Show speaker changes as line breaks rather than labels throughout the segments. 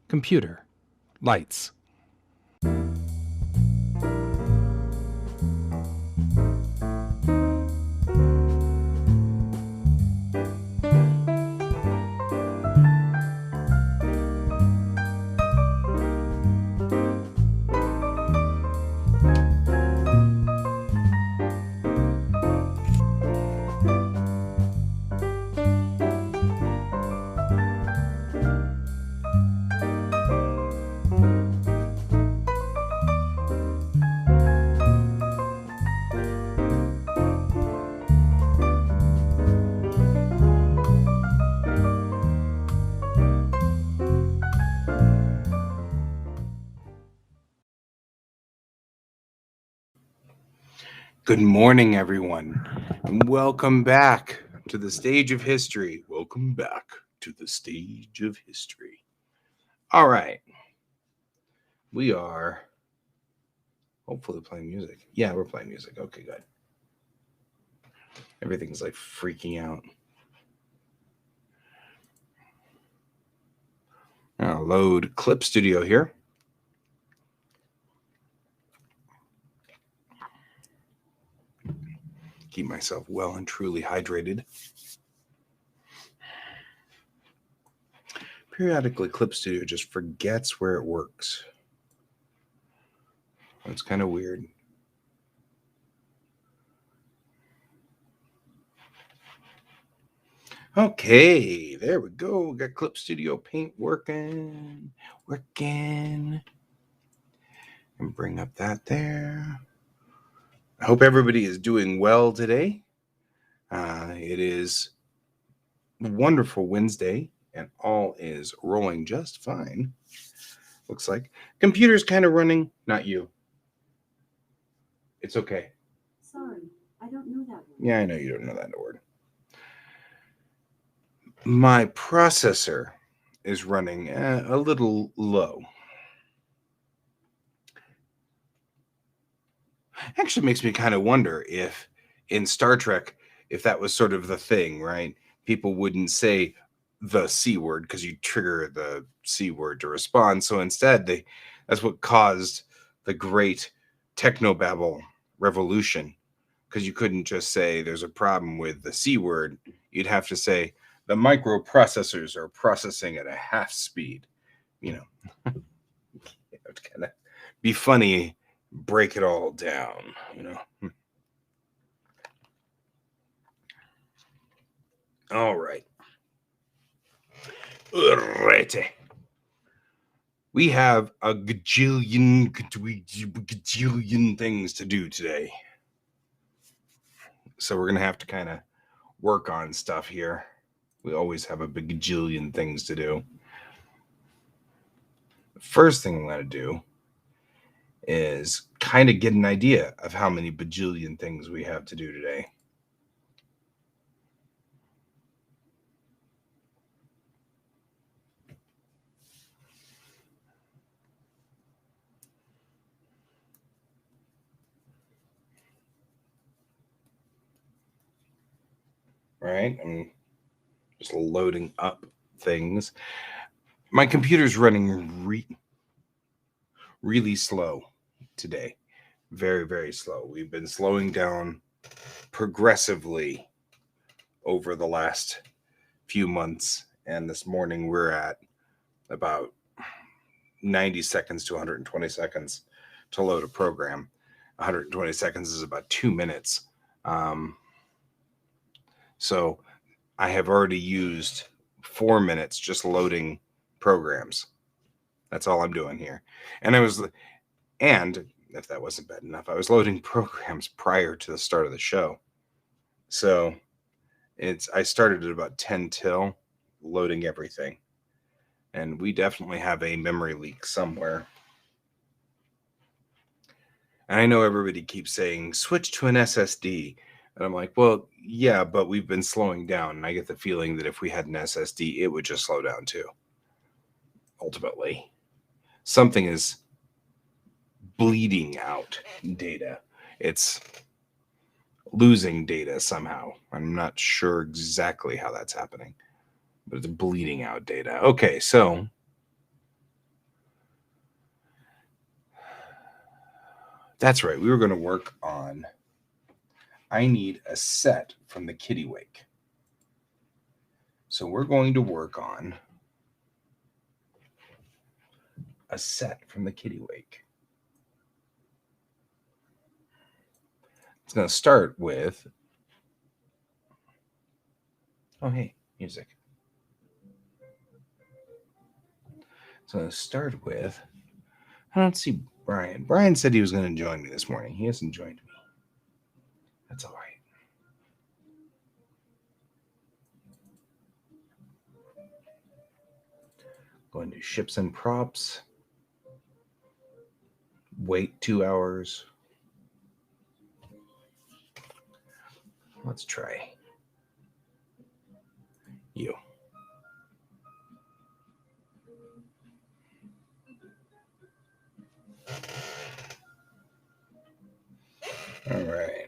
Computer. Lights. Good morning, everyone, and welcome back to the stage of history. Welcome back to the stage of history. All right. We are hopefully playing music. Yeah, we're playing music. Okay, good. Everything's like freaking out. I'll load Clip Studio here. Keep myself well and truly hydrated. Periodically, Clip Studio just forgets where it works. It's kind of weird. Okay, there we go. Got Clip Studio Paint working. And bring up that there. I hope everybody is doing well today. It is a wonderful Wednesday, and all is rolling just fine. Looks like computer's kind of running. Not you. It's okay.
Sorry, I don't know that word.
Yeah, I know you don't know that word. My processor is running a little low. Actually makes me kind of wonder if in Star Trek, if that was sort of the thing, right? People wouldn't say the C word because you trigger the C word to respond. So instead, that's what caused the great technobabble revolution, because you couldn't just say there's a problem with the C word. You'd have to say the microprocessors are processing at a half speed. You know, it would kind of be funny, break it all down, you know. All right. Alrighty. We have a gajillion things to do today. So we're going to have to kind of work on stuff here. We always have a bajillion things to do. The first thing I'm going to do is kind of get an idea of how many bajillion things we have to do today. Right? I'm just loading up things. My computer's running really slow today. Very, very slow. We've been slowing down progressively over the last few months. And this morning we're at about 90 seconds to 120 seconds to load a program. 120 seconds is about 2 minutes. So I have already used 4 minutes just loading programs. That's all I'm doing here. And if that wasn't bad enough, I was loading programs prior to the start of the show. So I started at about 10 till loading everything. And we definitely have a memory leak somewhere. And I know everybody keeps saying, switch to an SSD. And I'm like, well, yeah, but we've been slowing down. And I get the feeling that if we had an SSD, it would just slow down too. Ultimately, something is bleeding out data. It's losing data somehow. I'm not sure exactly how that's happening, but it's bleeding out data. Okay, so That's right. We were going to work on I need a set from the Kittiwake. So we're going to work on a set from the Kittiwake. It's going to start with, oh, hey, music. It's going to start with, I don't see Brian. Brian said he was going to join me this morning. He hasn't joined me. That's all right. Going to ships and props. Wait 2 hours. Let's try you. All right.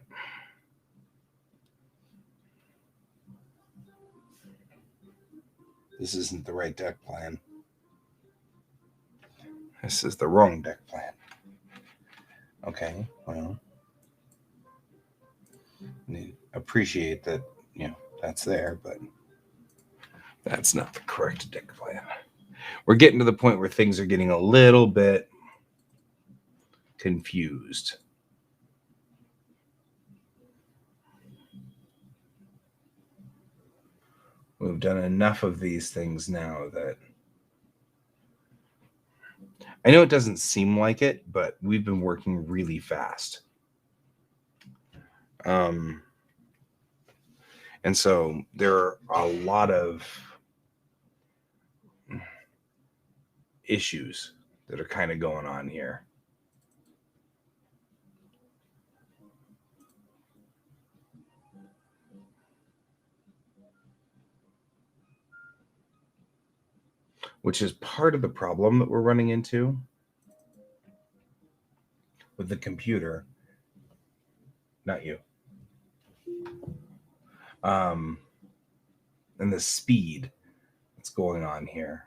This isn't the right deck plan. This is the wrong deck plan. Okay, well, I appreciate that, that's there, but that's not the correct deck plan. We're getting to the point where things are getting a little bit confused. We've done enough of these things now that I know it doesn't seem like it, but we've been working really fast. And so there are a lot of issues that are kind of going on here. Which is part of the problem that we're running into with the computer. Not you. And the speed that's going on here.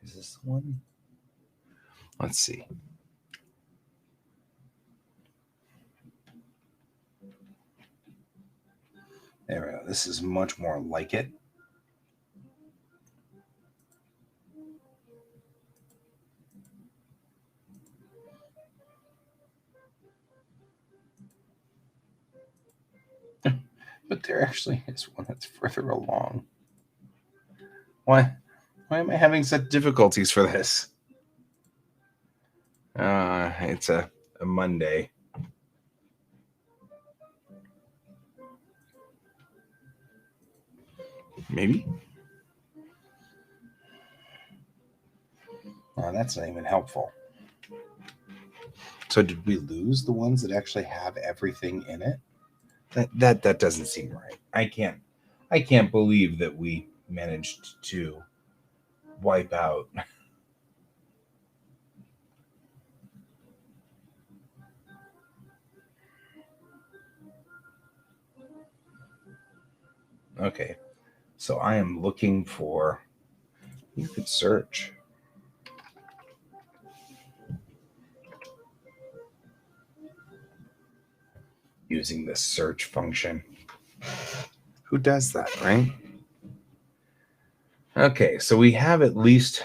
Is this the one? Let's see. There we go. This is much more like it. But there actually is one that's further along. Why am I having such difficulties for this? It's a Monday. Maybe? Oh, that's not even helpful. So did we lose the ones that actually have everything in it? That doesn't seem right. I can't believe that we managed to wipe out Okay. So I am looking for you could search. Using the search function. Who does that, right? Okay, so we have at least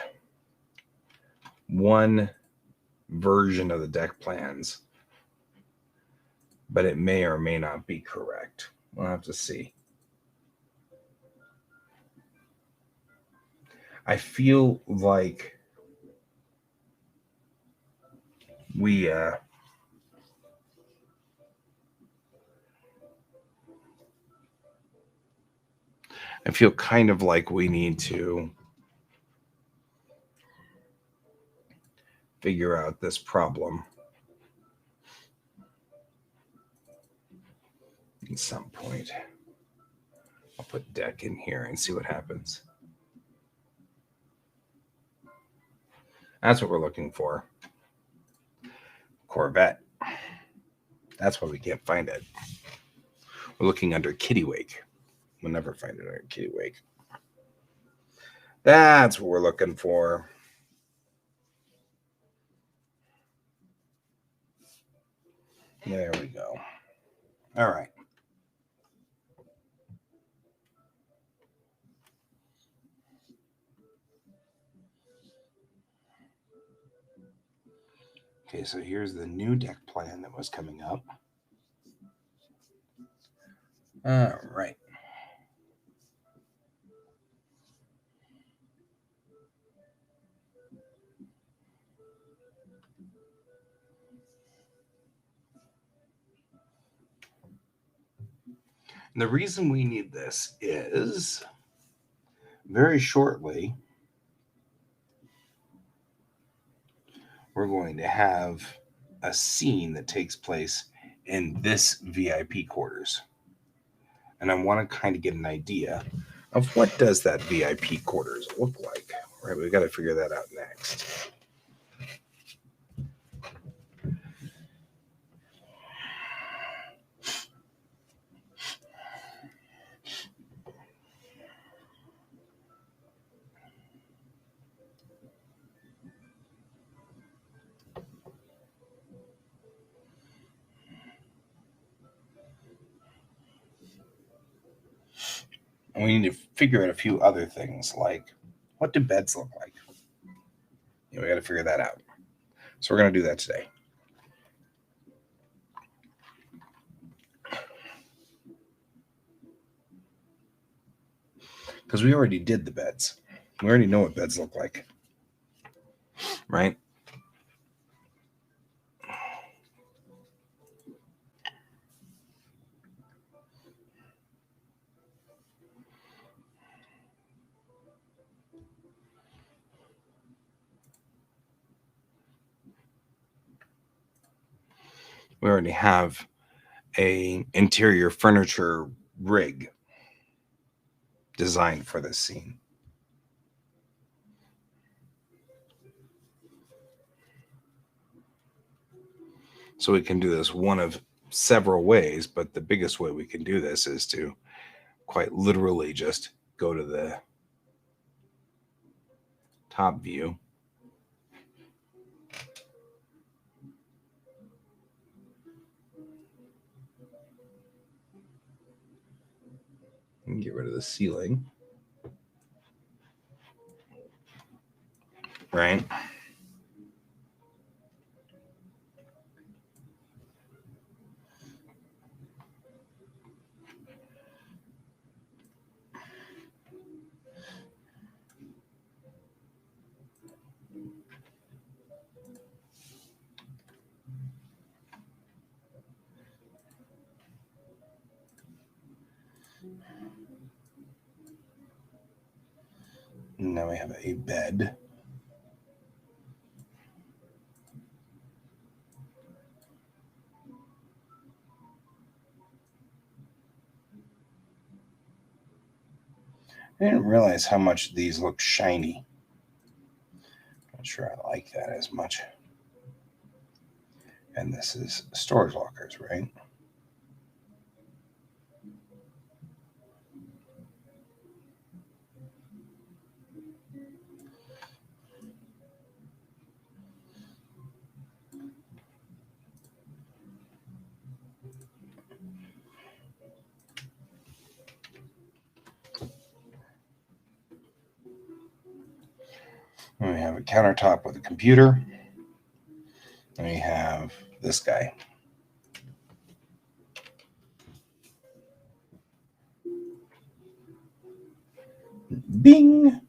one version of the deck plans, but it may or may not be correct. We'll have to see. I feel like we I feel kind of like we need to figure out this problem at some point. I'll put deck in here and see what happens. That's what we're looking for. Corvette. That's why we can't find it. We're looking under Kittiwake. We'll never find it under Kittiwake. That's what we're looking for. There we go. All right. Okay, so here's the new deck plan that was coming up. All right. And the reason we need this is very shortly we're going to have a scene that takes place in this VIP quarters. And I want to kind of get an idea of what does that VIP quarters look like. Right, we've got to figure that out next. And we need to figure out a few other things like what do beds look like? We got to figure that out. So we're going to do that today. Because we already did the beds. We already know what beds look like. Right? We already have a interior furniture rig designed for this scene. So we can do this one of several ways, but the biggest way we can do this is to quite literally just go to the top view. And get rid of the ceiling. Right? Now we have a bed. I didn't realize how much these look shiny. Not sure I like that as much. And this is storage lockers, right? And we have a countertop with a computer. And we have this guy. Bing!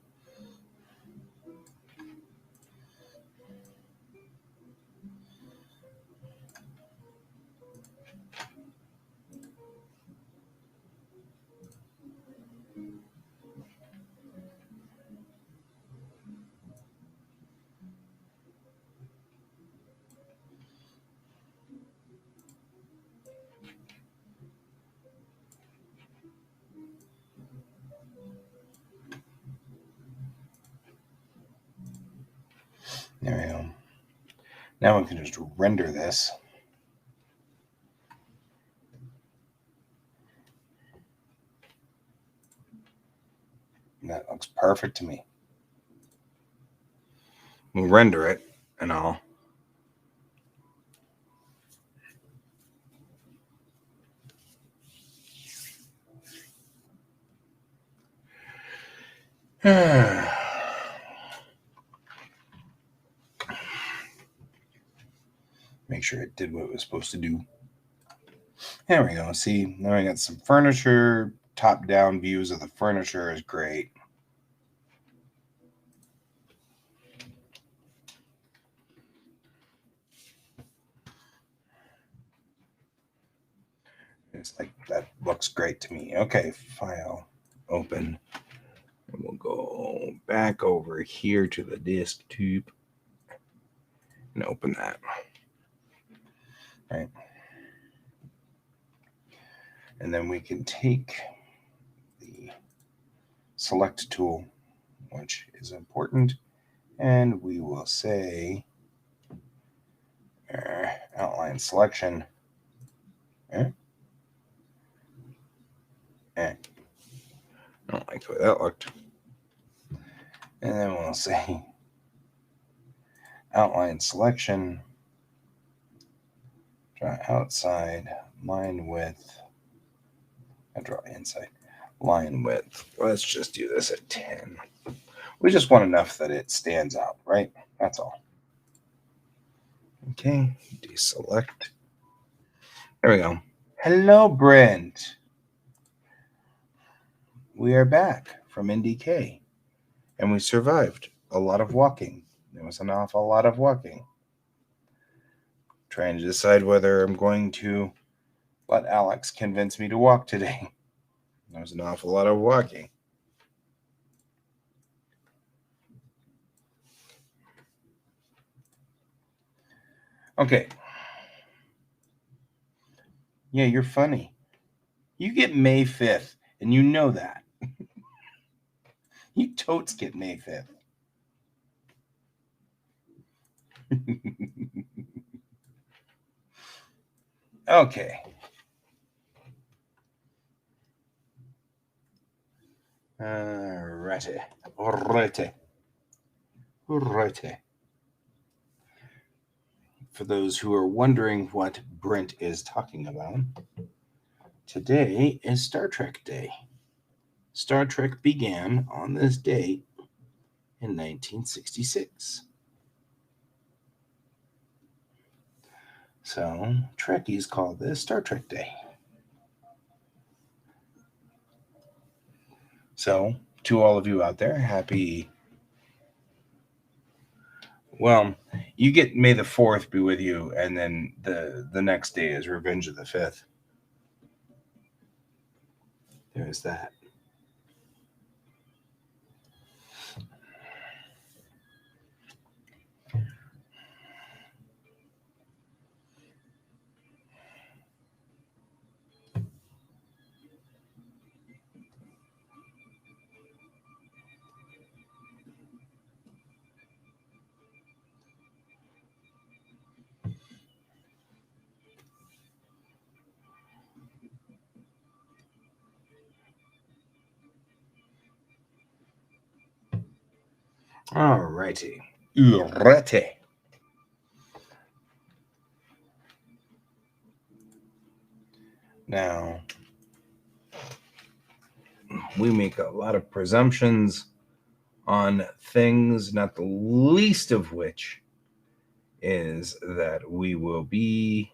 There we go. Now we can just render this. And that looks perfect to me. we'll render it and all. Make sure it did what it was supposed to do. There we go. See, now I got some furniture. Top-down views of the furniture is great. It's like, that looks great to me. Okay, file, open. And we'll go back over here to the desktop and open that. Right. And then we can take the select tool, which is important, and we will say outline selection. I don't like the way that looked. And then we'll say outline selection, draw outside, line width, I draw inside, line width. Let's just do this at 10. We just want enough that it stands out, right? That's all. Okay, deselect. There we go. Hello, Brent. We are back from NDK, and we survived a lot of walking. There was an awful lot of walking. Trying to decide whether I'm going to let Alex convince me to walk today. There was an awful lot of walking. Okay. Yeah, you're funny. You get May 5th, and you know that. You totes get May 5th. Okay. Righty. For those who are wondering what Brent is talking about, today is Star Trek Day. Star Trek began on this date in 1966. So, Trekkies call this Star Trek Day. So, to all of you out there, happy... Well, you get May the 4th be with you, and then the next day is Revenge of the 5th. There's that. Alrighty. Urete. Now, we make a lot of presumptions on things, not the least of which is that we will be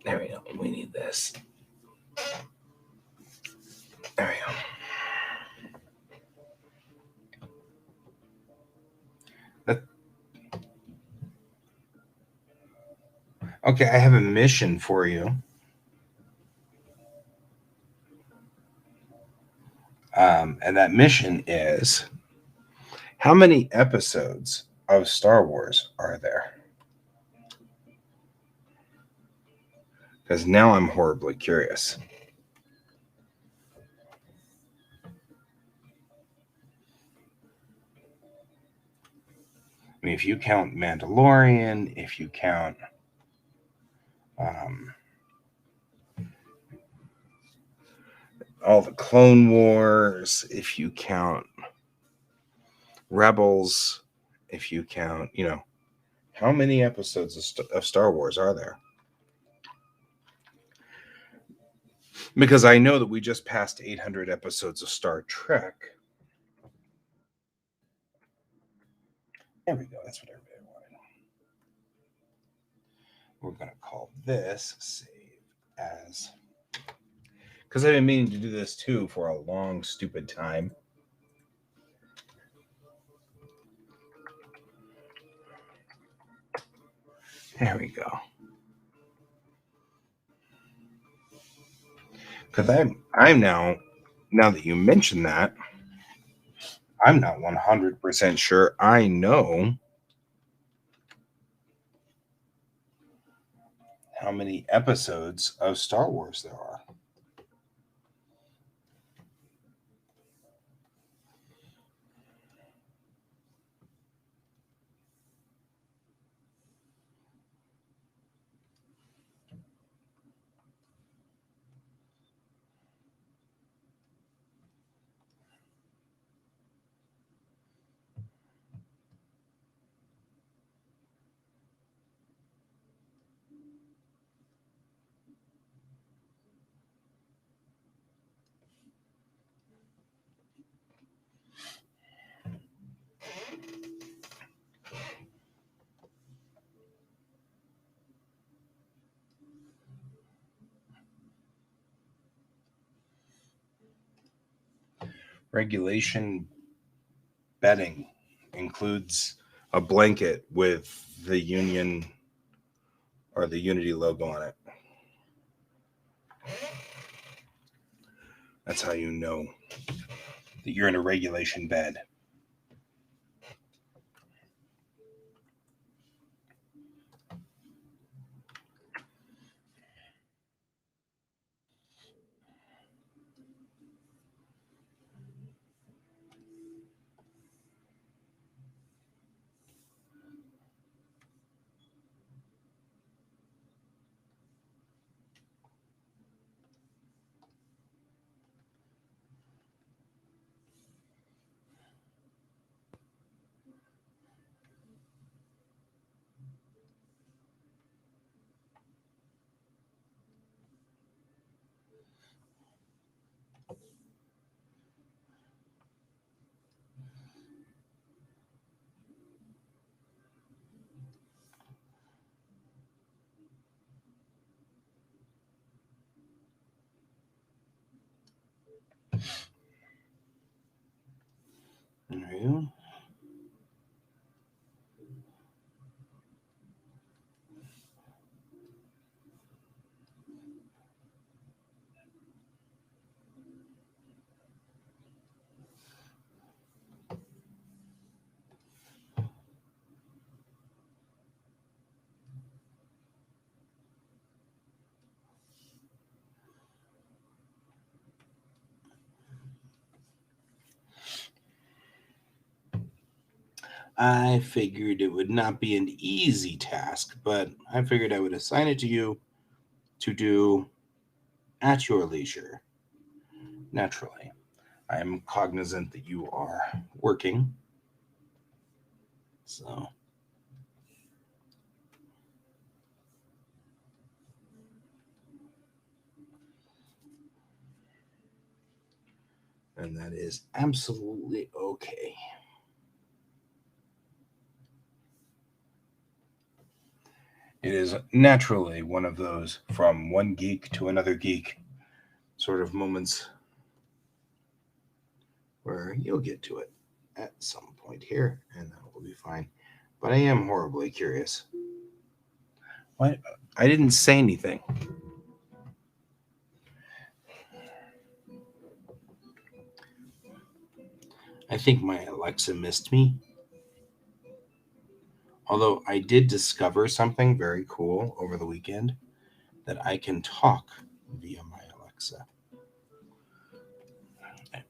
there we go. We need this. There we go. Okay, I have a mission for you. And that mission is, how many episodes of Star Wars are there? Because now I'm horribly curious. I mean, if you count Mandalorian, if you count all the Clone Wars, if you count Rebels, if you count, how many episodes of Star Wars are there? Because I know that we just passed 800 episodes of Star Trek. There we go. That's what everybody wanted. We're going to call this save as. Because I've been meaning to do this too for a long, stupid time. There we go. Because I'm now that you mention that, I'm not 100% sure I know how many episodes of Star Wars there are. Regulation bedding includes a blanket with the Union or the Unity logo on it. That's how you know that you're in a regulation bed. Right. I figured it would not be an easy task, but I figured I would assign it to you to do at your leisure. Naturally, I am cognizant that you are working. So, and that is absolutely okay. It is naturally one of those from one geek to another geek sort of moments where you'll get to it at some point here, and that will be fine. But I am horribly curious. What? I didn't say anything. I think my Alexa missed me. Although I did discover something very cool over the weekend that I can talk via my Alexa.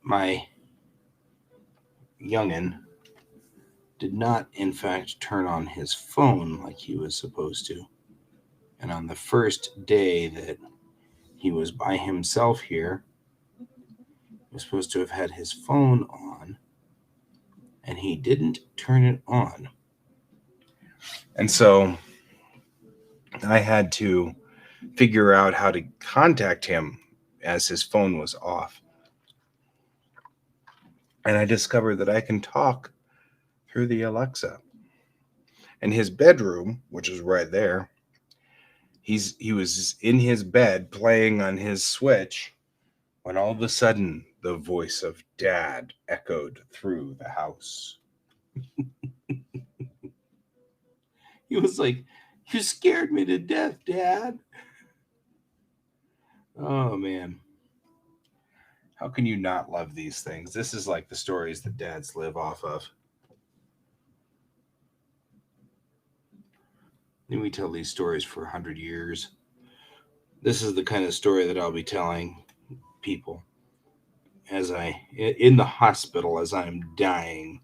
My youngin did not, in fact, turn on his phone like he was supposed to. And on the first day that he was by himself here, was supposed to have had his phone on, and he didn't turn it on. And so I had to figure out how to contact him as his phone was off. And I discovered that I can talk through the Alexa. And his bedroom, which is right there, he was in his bed playing on his Switch when all of a sudden the voice of Dad echoed through the house. He was like, "You scared me to death, Dad." Oh, man. How can you not love these things? This is like the stories that dads live off of. And we tell these stories for 100 years. This is the kind of story that I'll be telling people in the hospital as I'm dying.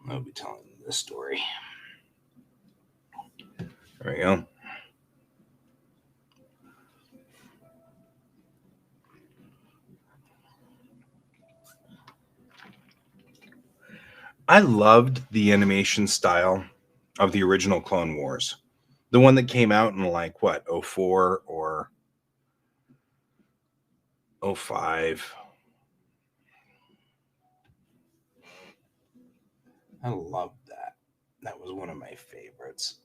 I'll be telling this story. There we go. I loved the animation style of the original Clone Wars. The one that came out in like what, 04 or 05. I loved that. That was one of my favorites.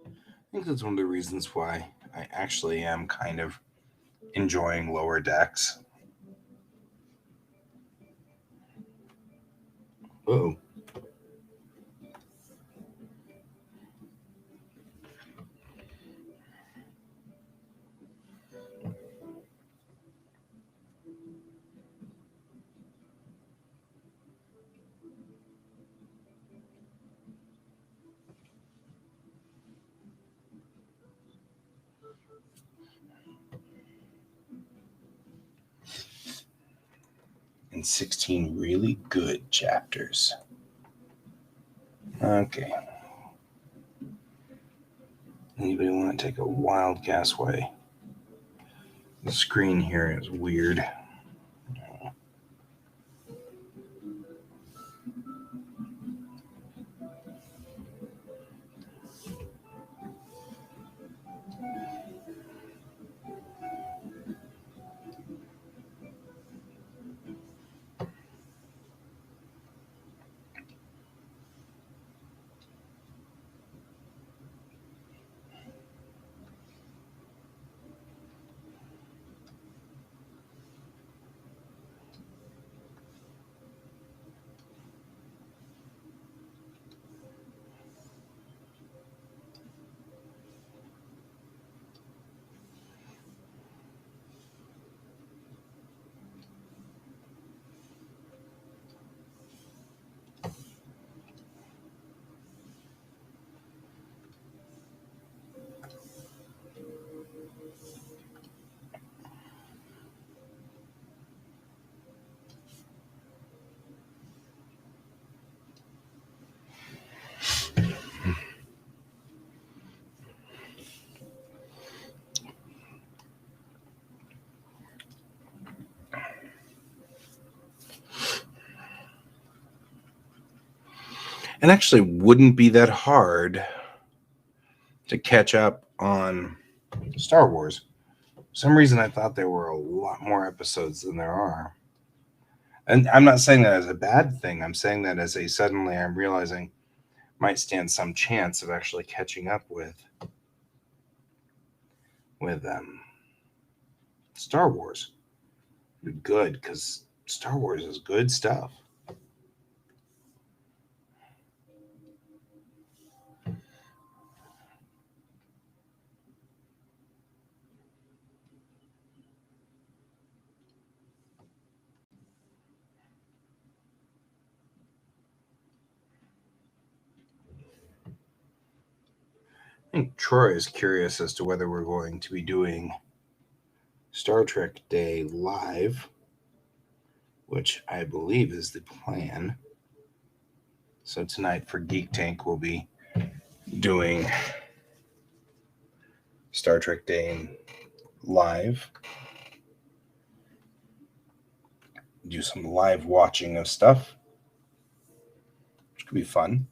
I think that's one of the reasons why I actually am kind of enjoying Lower Decks. Oh. And 16 really good chapters. Okay. Anybody want to take a wild guess why the screen here is weird? And actually wouldn't be that hard to catch up on Star Wars. For some reason I thought there were a lot more episodes than there are. And I'm not saying that as a bad thing. I'm saying that as a suddenly I'm realizing might stand some chance of actually catching up with Star Wars. Good, because Star Wars is good stuff. I think Troy is curious as to whether we're going to be doing Star Trek Day live, which I believe is the plan. So tonight for Geek Tank, we'll be doing Star Trek Day live. Do some live watching of stuff, which could be fun.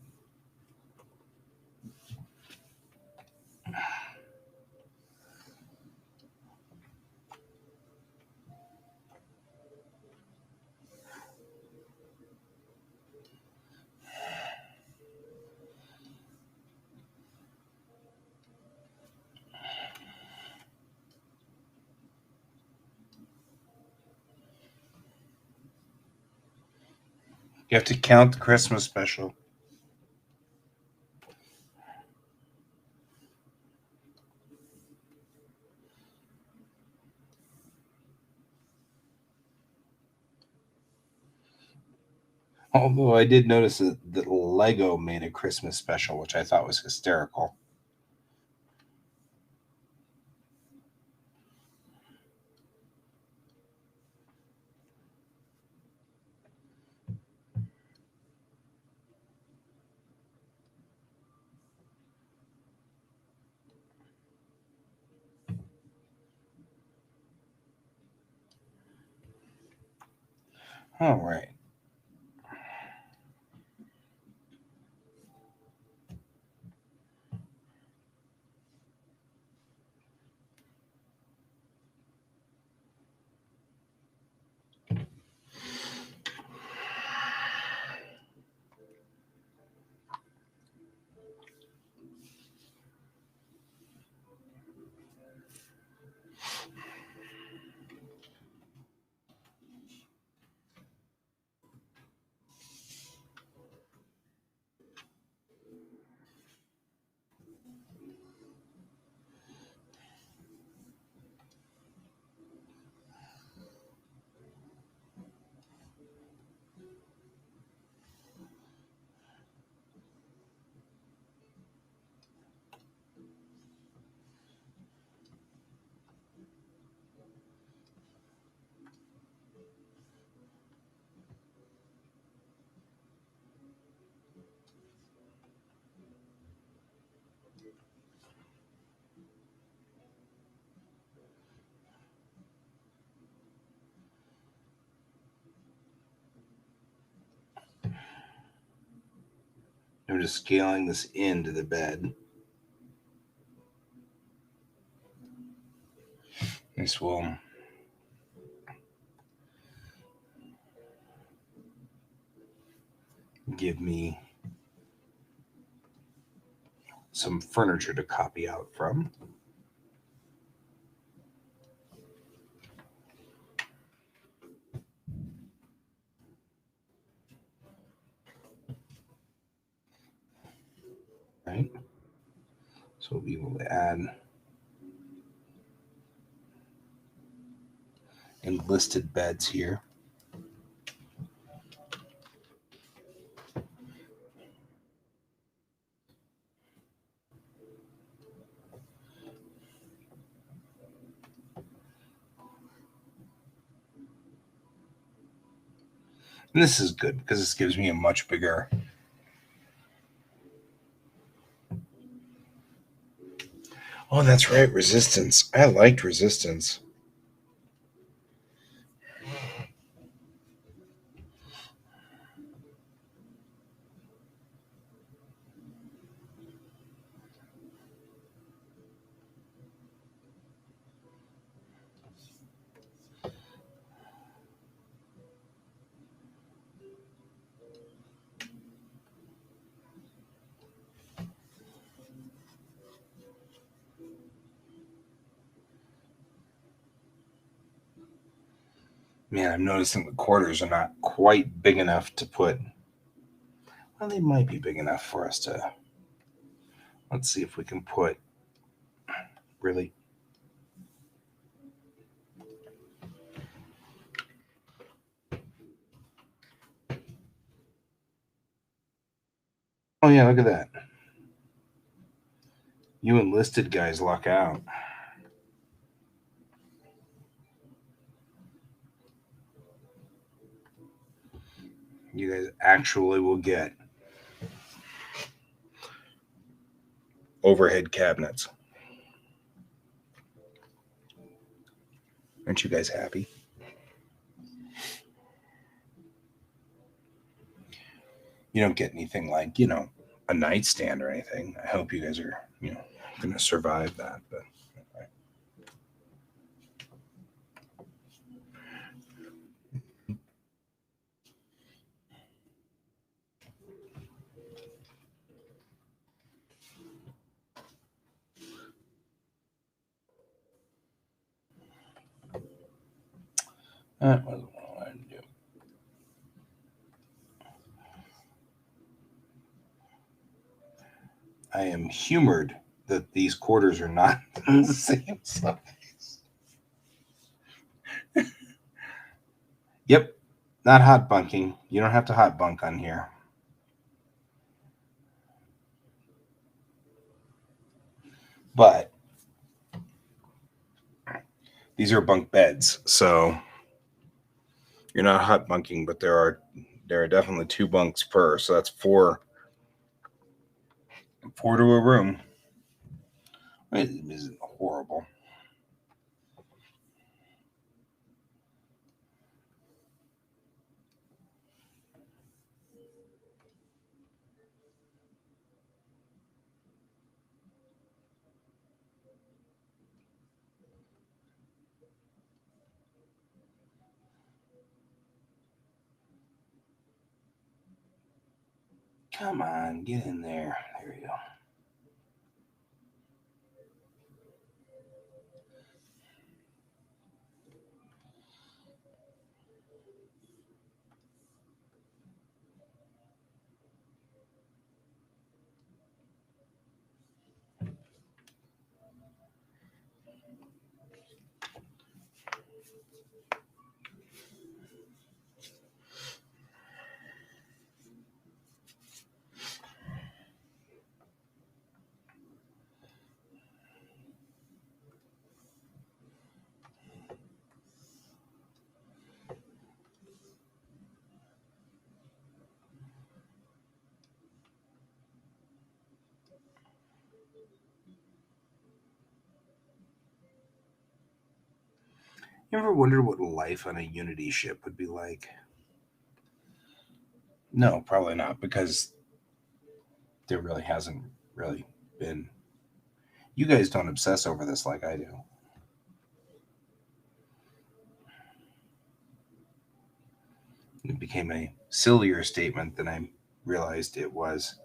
You have to count the Christmas special. Although I did notice that Lego made a Christmas special, which I thought was hysterical. All right. I'm just scaling this into the bed. This will give me some furniture to copy out from. Right? So we'll be able to add enlisted beds here. And this is good because this gives me a much bigger. Oh, that's right, Resistance. I liked Resistance. Man, I'm noticing the quarters are not quite big enough to put. Well, they might be big enough for us to. Let's see if we can put. Really? Oh, yeah, look at that. You enlisted guys luck out. You guys actually will get overhead cabinets. Aren't you guys happy? You don't get anything like, a nightstand or anything. I hope you guys are, going to survive that. But anyway. That wasn't what I wanted to do. I am humored that these quarters are not the same size. Yep, not hot bunking. You don't have to hot bunk on here. But these are bunk beds, so you're not hot bunking, but there are definitely 2 bunks per, so that's four to a room. It isn't horrible. Come on, get in there. There you go. You ever wonder what life on a Unity ship would be like? No, probably not, because there really hasn't really been. You guys don't obsess over this like I do. It became a sillier statement than I realized it was.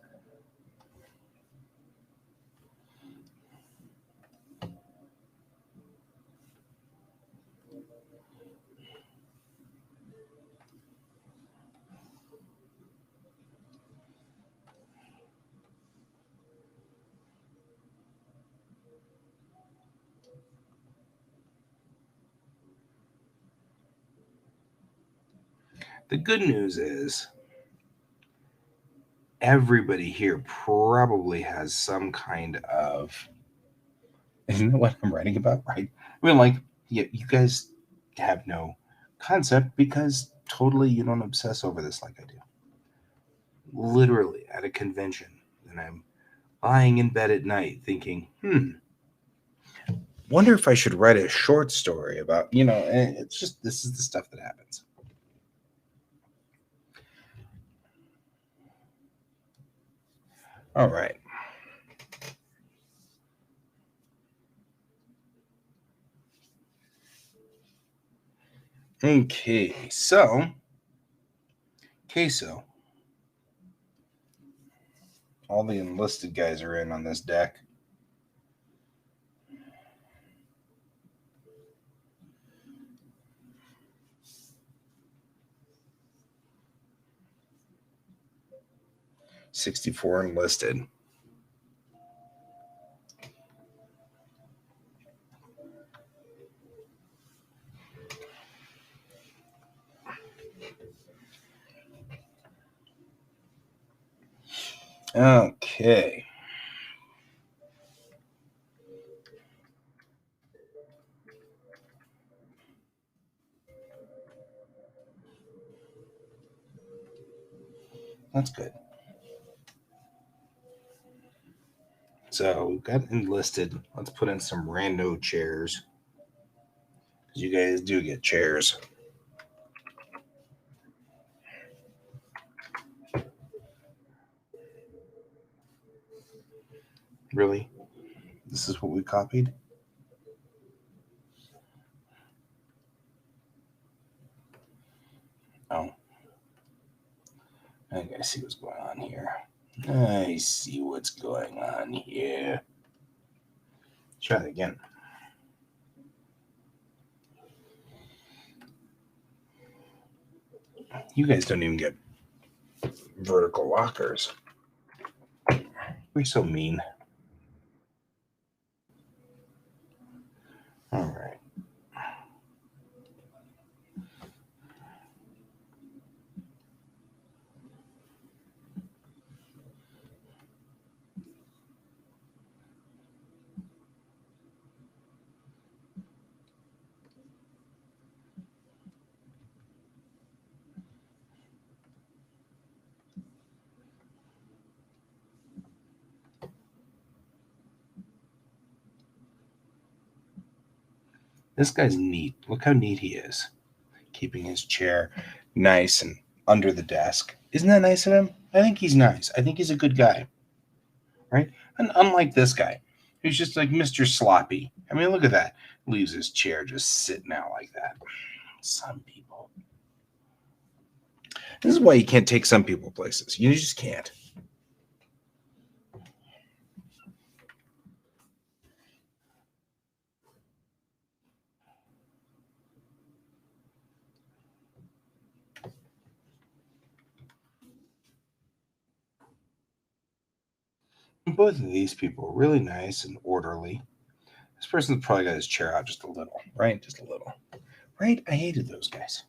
The good news is everybody here probably has some kind of. Isn't that what I'm writing about? Right? I mean, like, you guys have no concept because totally you don't obsess over this like I do. Literally at a convention, and I'm lying in bed at night thinking, wonder if I should write a short story about, and it's just, this is the stuff that happens. All right. Okay, so queso. All the enlisted guys are in on this deck. $64 enlisted. Okay. That's good. So we've got enlisted. Let's put in some rando chairs. Because you guys do get chairs. Really? This is what we copied? Oh. I see what's going on here. I see what's going on here. Try that again. You guys don't even get vertical lockers. We're so mean. All right. This guy's neat. Look how neat he is. Keeping his chair nice and under the desk. Isn't that nice of him? I think he's nice. I think he's a good guy. Right? And unlike this guy, who's just like Mr. Sloppy. I mean, look at that. Leaves his chair just sitting out like that. Some people. This is why you can't take some people places. You just can't. Both of these people are really nice and orderly. This person's probably got his chair out just a little, right? Just a little. Right? I hated those guys.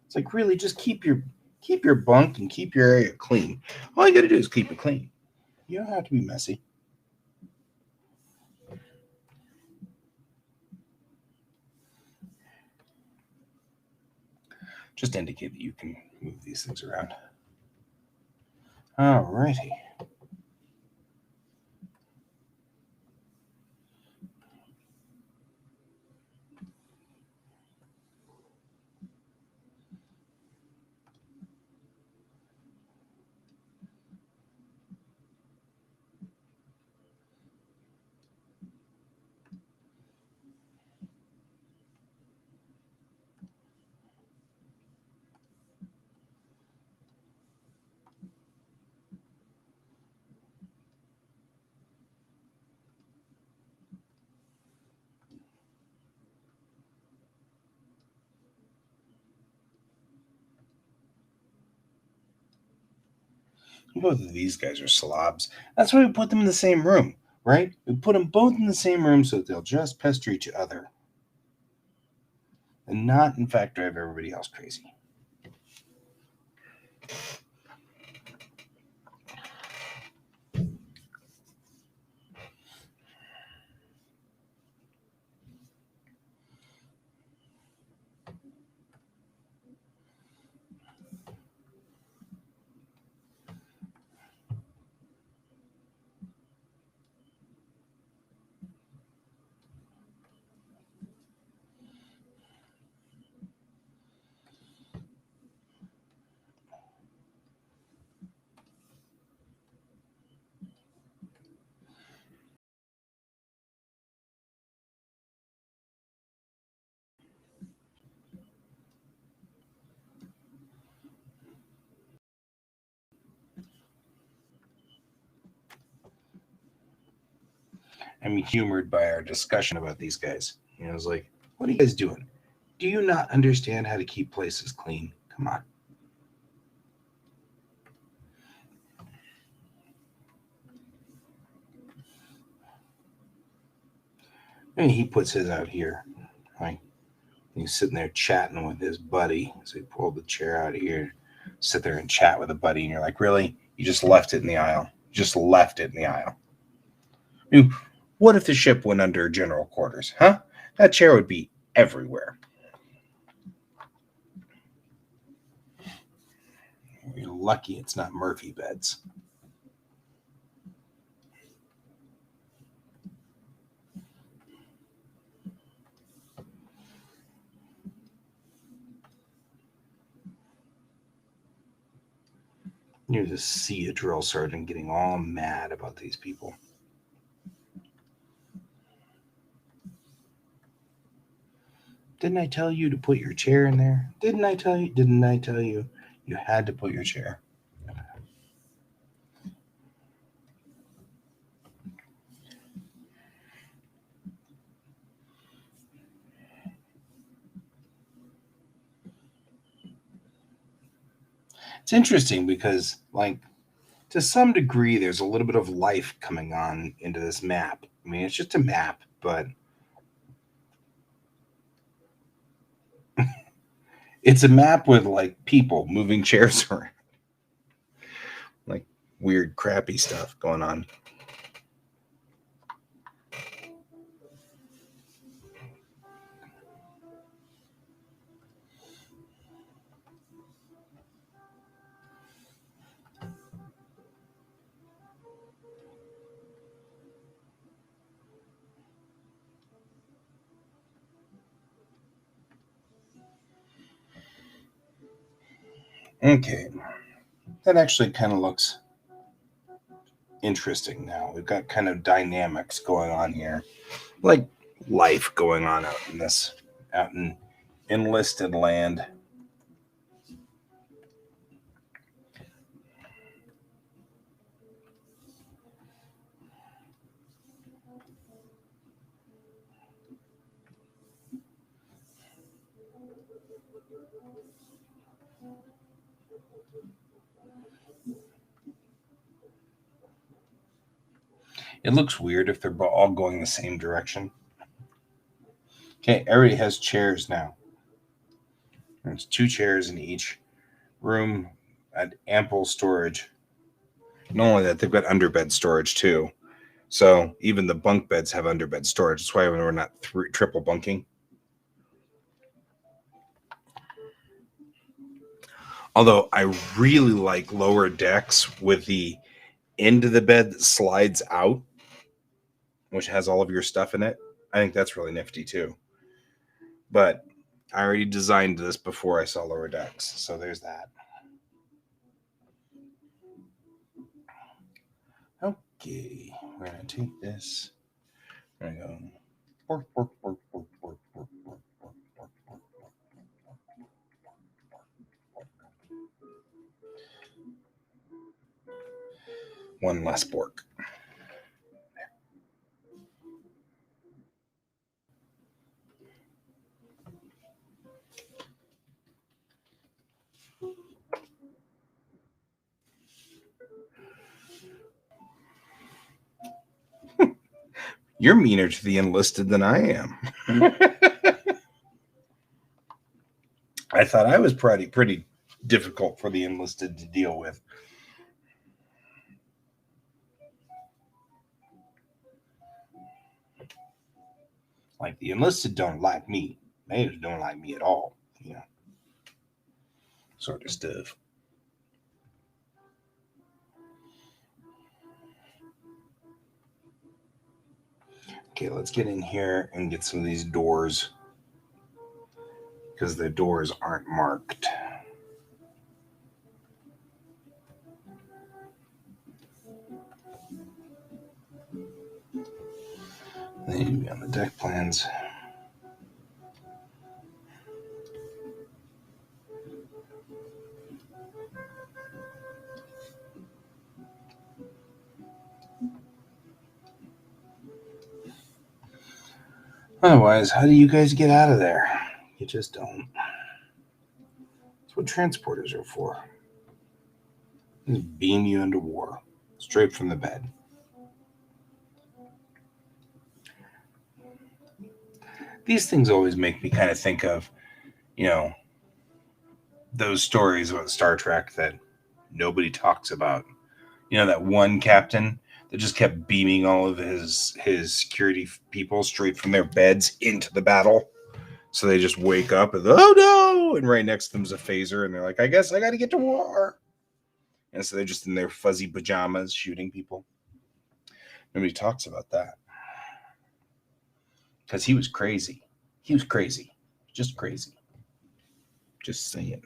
It's like, really, just keep your bunk and keep your area clean. All you got to do is keep it clean. You don't have to be messy. Just indicate that you can move these things around. All righty. Both of these guys are slobs. That's why we put them in the same room, right? We put them both in the same room so that they'll just pester each other and not, in fact, drive everybody else crazy. I'm humored by our discussion about these guys. You know, I was like, what are you guys doing? Do you not understand how to keep places clean? Come on. And he puts his out here. Right? He's sitting there chatting with his buddy. So he pulled the chair out of here, sit there and chat with a buddy. And you're like, really? You just left it in the aisle. You just left it in the aisle. I mean, what if the ship went under general quarters? Huh? That chair would be everywhere. You're lucky it's not Murphy beds. Here's a see a drill sergeant getting all mad about these people. Didn't I tell you to put your chair in there? Didn't I tell you? Didn't I tell you? You had to put your chair. It's interesting because, like, to some degree, there's a little bit of life coming on into this map. I mean, it's just a map, but it's a map with, like, people moving chairs around. Like, weird, crappy stuff going on. Okay. That actually kind of looks interesting now. We've got kind of dynamics going on here. Like life going on out in enlisted land. It looks weird if they're all going the same direction. Okay, everybody has chairs now. There's 2 chairs in each room at ample storage. Not only that, they've got underbed storage too. So even the bunk beds have underbed storage. That's why we're not triple bunking. Although I really like lower decks with the end of the bed that slides out, which has all of your stuff in it. I think that's really nifty too. But I already designed this before I saw lower decks, so there's that. Okay, we're gonna take this. We're gonna go. Bork, bork, bork, bork, bork, bork, bork, bork, bork, bork, bork. One less bork. You're meaner to the enlisted than I am. I thought I was pretty difficult for the enlisted to deal with. Like the enlisted don't like me. They don't like me at all. You know, sort of stuff. Okay, let's get in here and get some of these doors because the doors aren't marked. They need to be on the deck plans. Otherwise, how do you guys get out of there? You just don't. That's what transporters are for. Just beam you into war, straight from the bed. These things always make me kind of think of, you know, those stories about Star Trek that nobody talks about. You know, that one captain that just kept beaming all of his security people straight from their beds into the battle. So they just wake up and, oh no! And right next to them's a phaser, and they're like, I guess I got to get to war. And so they're just in their fuzzy pajamas shooting people. Nobody talks about that. Because he was crazy. He was crazy. Just crazy. Just saying.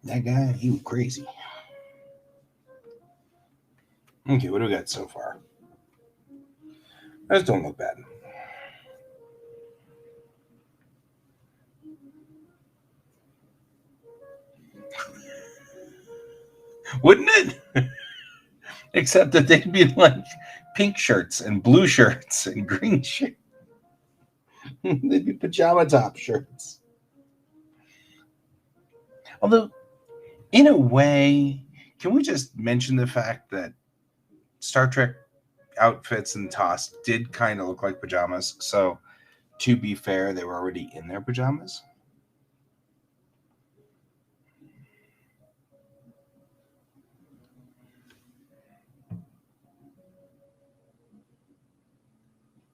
That guy, he was crazy. Okay, what do we got so far? Those don't look bad. Wouldn't it? Except that they'd be like pink shirts and blue shirts and green shirts. They'd be pajama top shirts. Although, in a way, can we just mention the fact that Star Trek outfits and TOS did kind of look like pajamas? So, to be fair, they were already in their pajamas.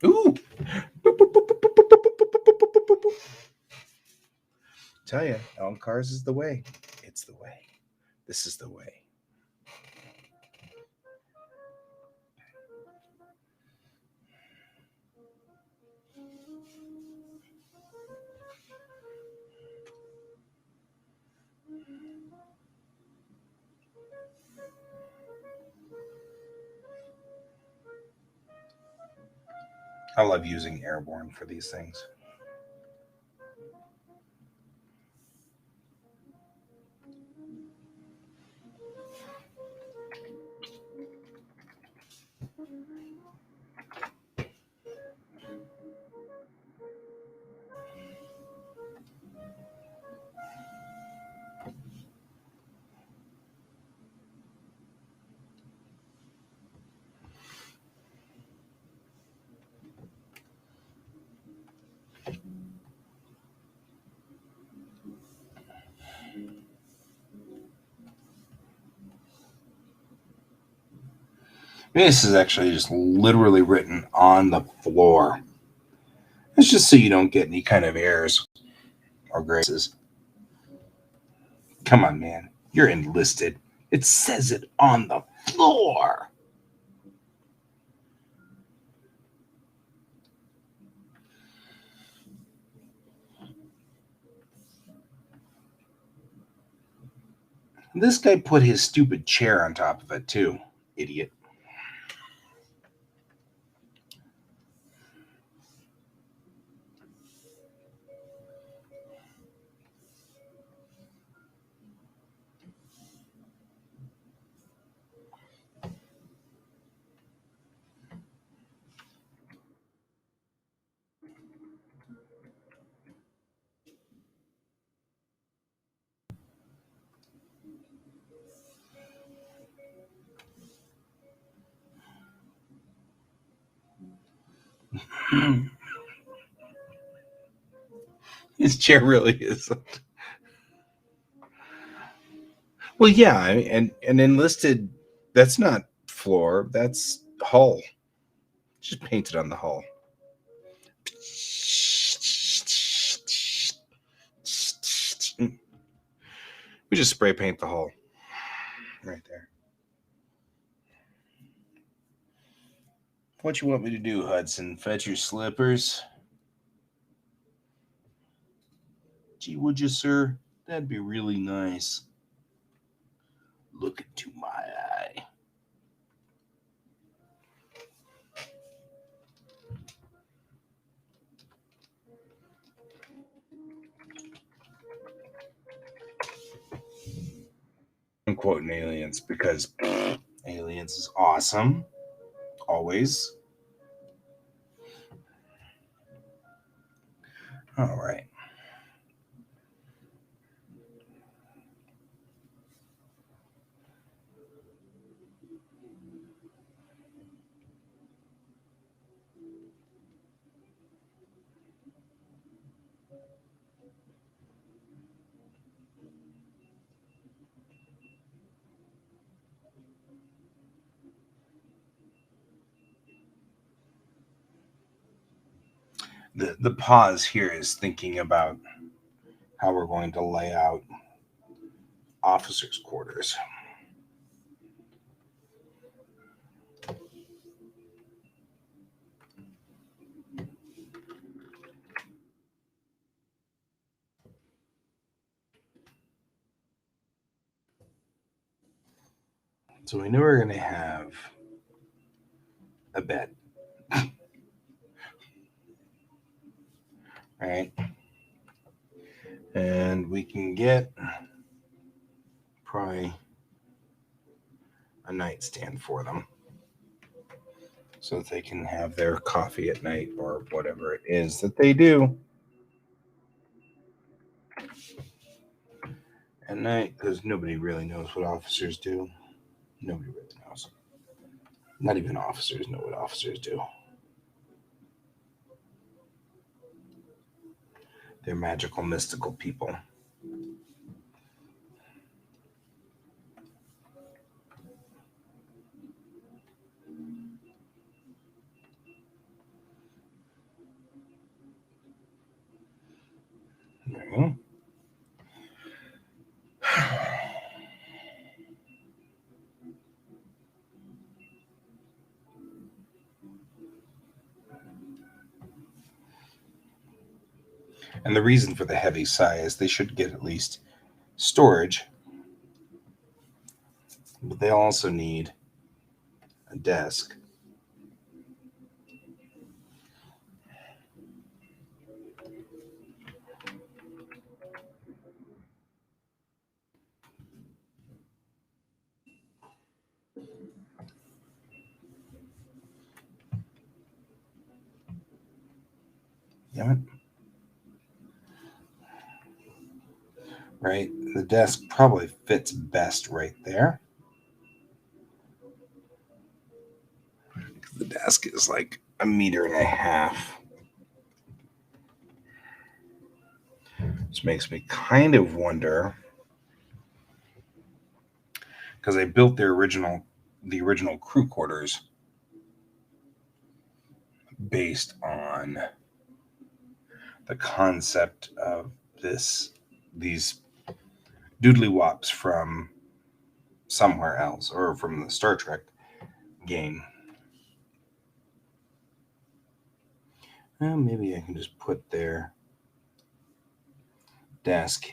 Ooh! Tell you, Ellen Cars is the way. It's the way. This is the way. I love using Airborne for these things. This is actually just literally written on the floor. It's just so you don't get any kind of errors or graces. Come on, man. You're enlisted. It says it on the floor. This guy put his stupid chair on top of it, too. Idiot. His chair really is. Well, yeah, and enlisted. That's not floor. That's hull. Just painted on the hull. We just spray paint the hull right there. What you want me to do, Hudson? Fetch your slippers? Gee, would you, sir? That'd be really nice. Look into my eye. I'm quoting Aliens because Aliens is awesome. Always. All right. The pause here is thinking about how we're going to lay out officers' quarters. So we know we're going to have a bed. Right? And we can get probably a nightstand for them so that they can have their coffee at night or whatever it is that they do at night, because nobody really knows what officers do. Nobody really knows. Not even officers know what officers do. They're magical, mystical people. There you go. And the reason for the heavy sigh is they should get at least storage, but they also need a desk. Damn it. Right? The desk probably fits best right there. The desk is like 1.5 meters. Which makes me kind of wonder, because I built the original crew quarters based on the concept of these doodly wops from somewhere else or from the Star Trek game. Well, maybe I can just put their desk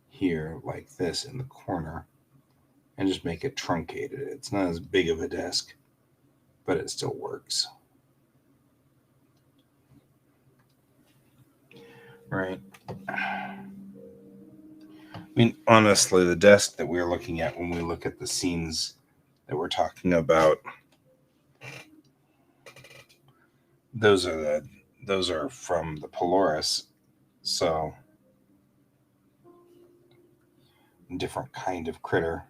here like this in the corner and just make it truncated. It's not as big of a desk, but it still works. Right. I mean, honestly, the desk that we're looking at when we look at the scenes that we're talking about, those are from the Polaris, so different kind of critter.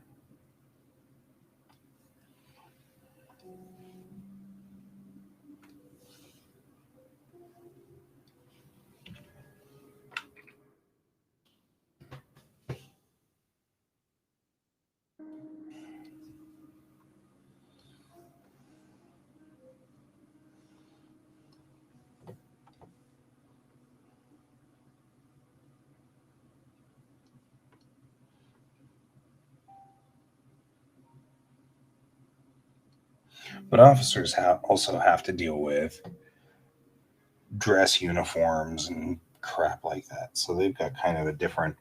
But officers also have to deal with dress uniforms and crap like that. So they've got kind of a different,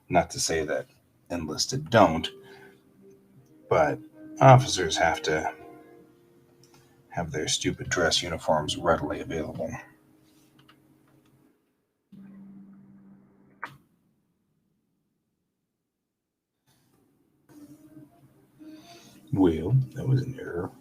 not to say that enlisted don't, but officers have to have their stupid dress uniforms readily available. Well, that was an error.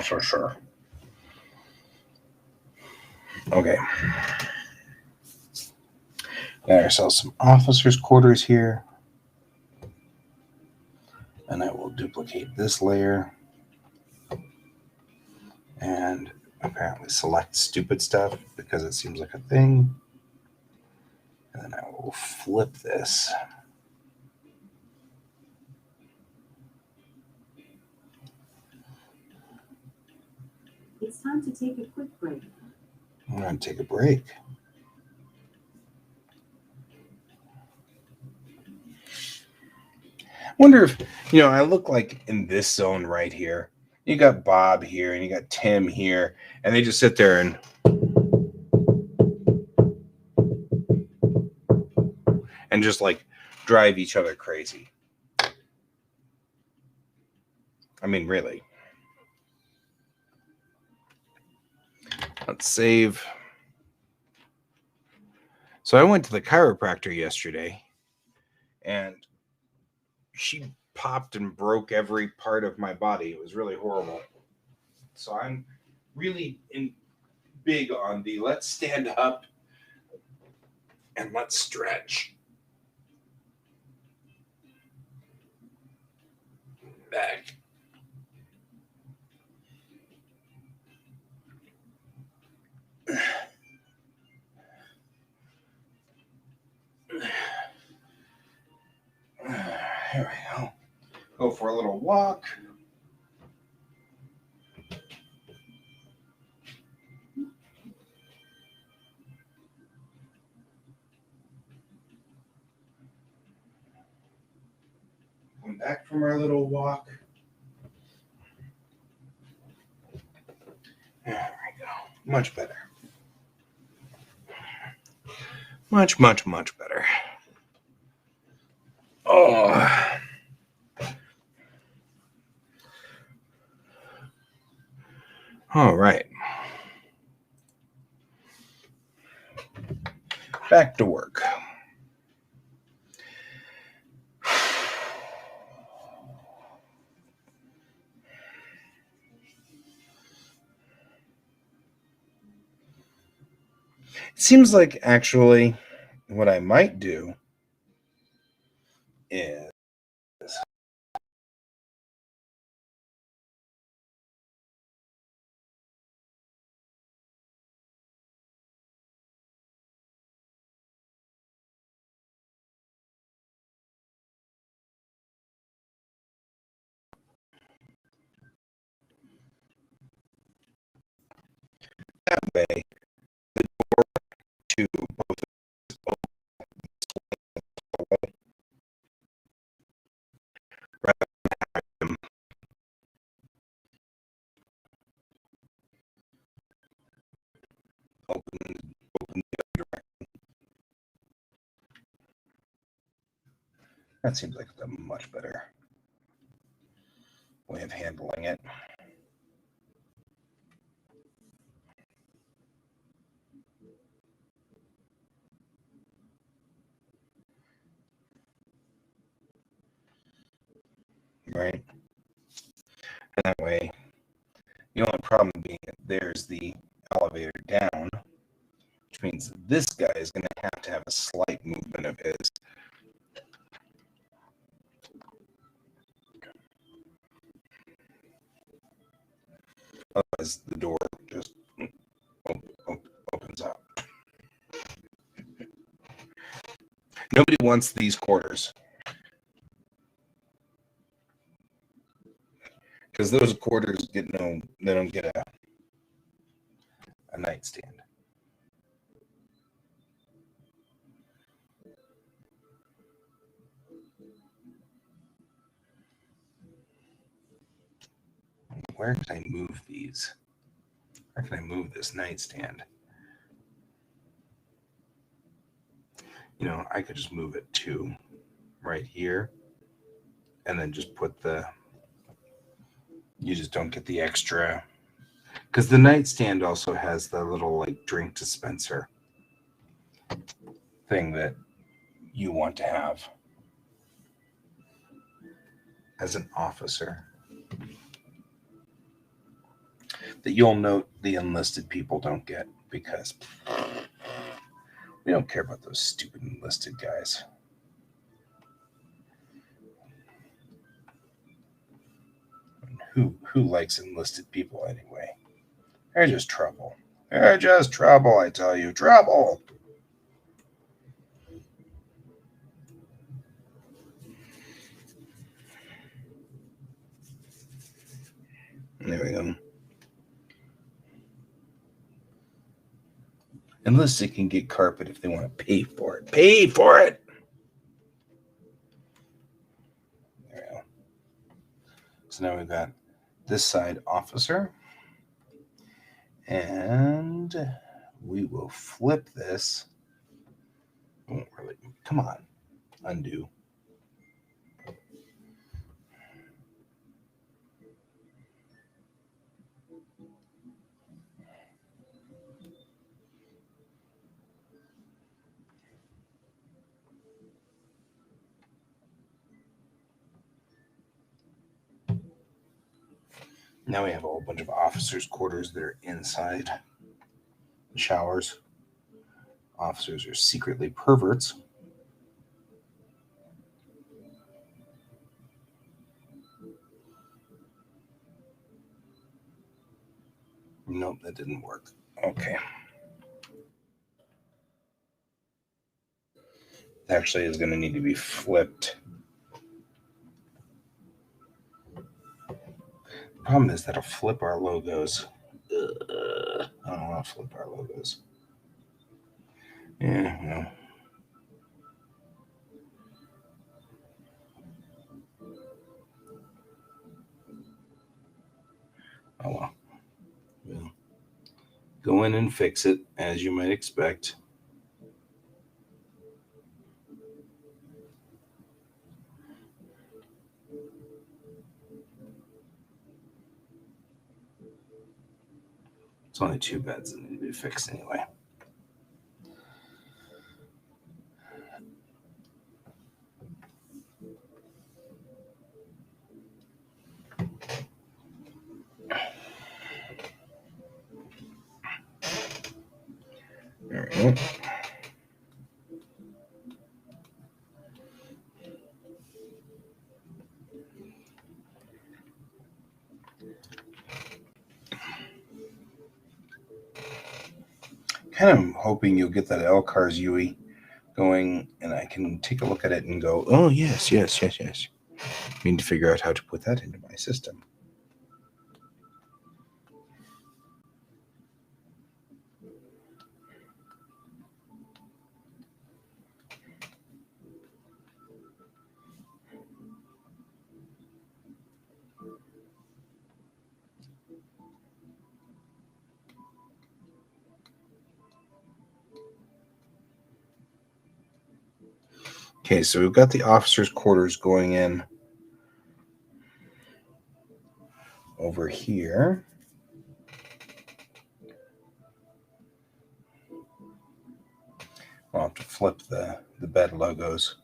Sure. Okay. Got ourselves some officers' quarters here. And I will duplicate this layer. And apparently select stupid stuff because it seems like a thing. And then I will flip this.
It's time to take a quick break.
I'm going to take a break. Wonder if, I look like in this zone right here. You got Bob here and you got Tim here, and they just sit there and just like drive each other crazy. I mean, really. Let's save. So I went to the chiropractor yesterday, and she popped and broke every part of my body. It was really horrible. So I'm really big on the let's stand up and let's stretch. Back. Here we go. Go for a little walk. Come back from our little walk. There we go. Much better. Much, much, much better. Oh. All right. Back to work. It seems like actually what I might do is that way the door to both rather than them open the other direction. That seems like a much better way of handling it. Right? And that way, the only problem being that there's the elevator down, which means this guy is going to have a slight movement of his. Otherwise, the door just opens up. Nobody wants these quarters. Because those quarters they don't get a nightstand. Where can I move these? Where can I move this nightstand? I could just move it to right here and then just put you just don't get the extra, because the nightstand also has the little like drink dispenser thing that you want to have as an officer. that you'll note the enlisted people don't get, because we don't care about those stupid enlisted guys. Who likes enlisted people anyway? They're just trouble. They're just trouble, I tell you. Trouble! There we go. Enlisted can get carpet if they want to pay for it. Pay for it! There we go. So now we've got this side officer. And we will flip this. Won't really. Come on. Undo. Now we have a whole bunch of officers' quarters that are inside the showers. Officers are secretly perverts. Nope, that didn't work. Okay. Actually, is going to need to be flipped. The problem is that'll flip our logos. I don't want to flip our logos. Yeah, no. Oh well. We'll go in and fix it, as you might expect. It's only two beds that need to be fixed anyway. All right. Kind of hoping you'll get that LCARS UE going, and I can take a look at it and go, oh, yes. I need to figure out how to put that into my system. Okay, so we've got the officers' quarters going in over here. I'll have to flip the bed logos.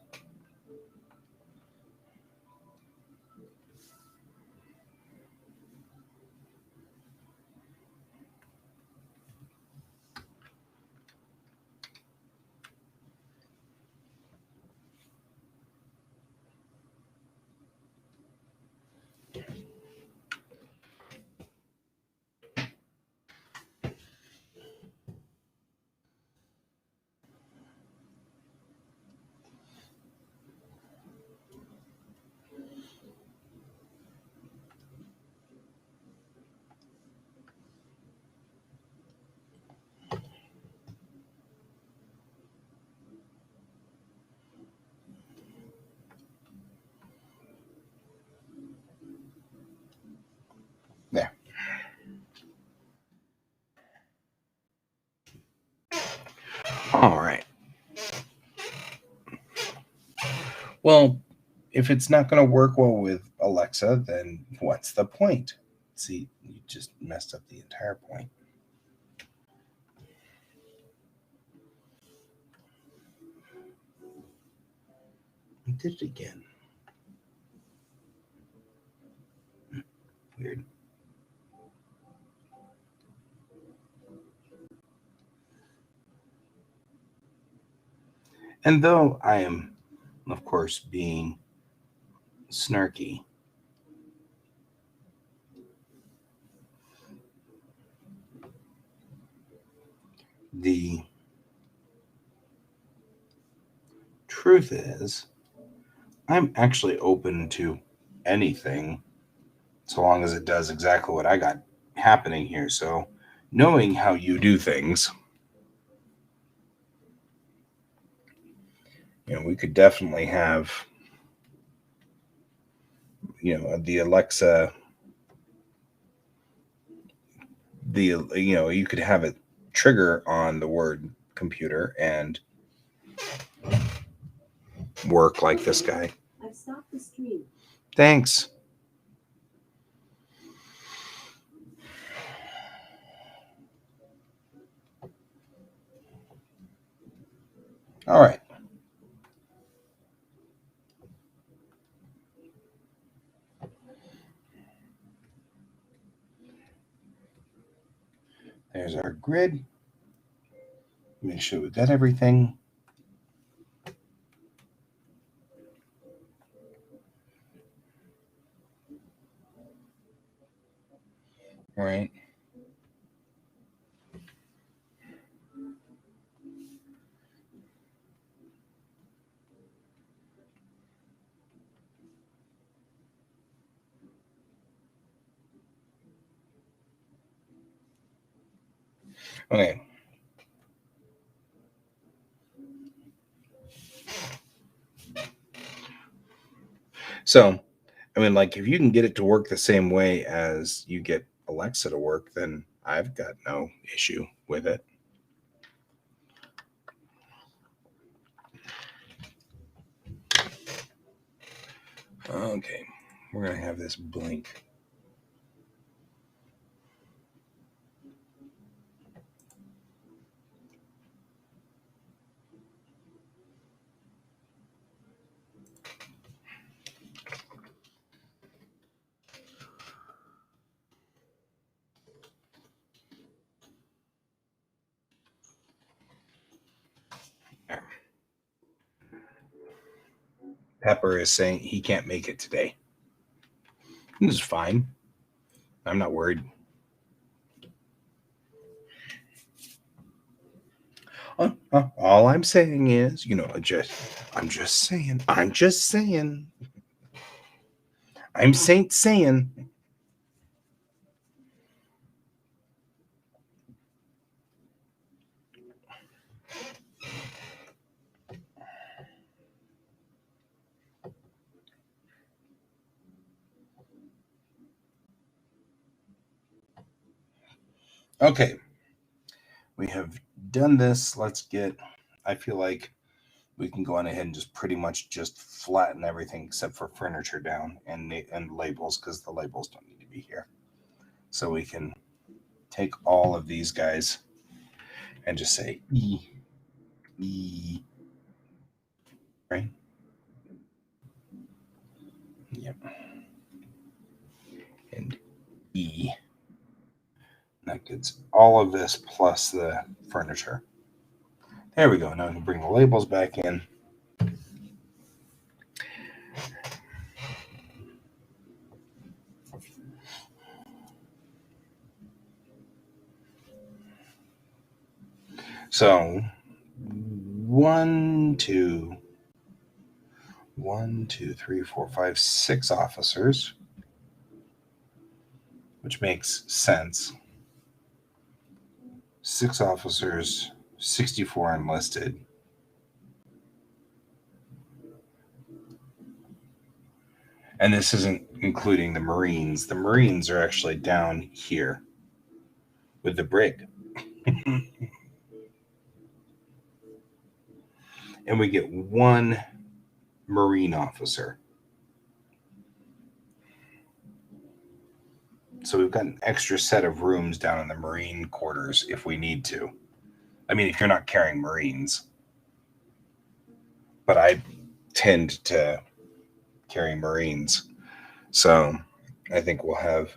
There. All right. Well, if it's not going to work well with Alexa, then what's the point? See, you just messed up the entire point. I did it again. Weird. And though I am, of course, being snarky, the truth is, I'm actually open to anything so long as it does exactly what I got happening here. So, knowing how you do things, we could definitely have, the Alexa, you could have it trigger on the word computer and work like this guy.
I've stopped the stream.
Thanks. All right. There's our grid. Make sure we got everything. Right. Okay. So, like if you can get it to work the same way as you get Alexa to work, then I've got no issue with it. Okay, we're going to have this blink. Pepper is saying he can't make it today. This is fine. I'm not worried. All I'm saying is, I'm just saying. I'm Saint saying. Okay. We have done this. I feel like we can go on ahead and just pretty much just flatten everything except for furniture down and labels, because the labels don't need to be here. So we can take all of these guys and just say E, right? Yep. And E. That gets all of this plus the furniture. There we go. Now we can bring the labels back in. So 1, 2, 3, 4, 5, 6 officers, which makes sense. 6 officers, 64 enlisted. And this isn't including the Marines. The Marines are actually down here with the brig. And we get 1 Marine officer. So we've got an extra set of rooms down in the Marine quarters if we need to. I mean, if you're not carrying Marines. But I tend to carry Marines. So I think we'll have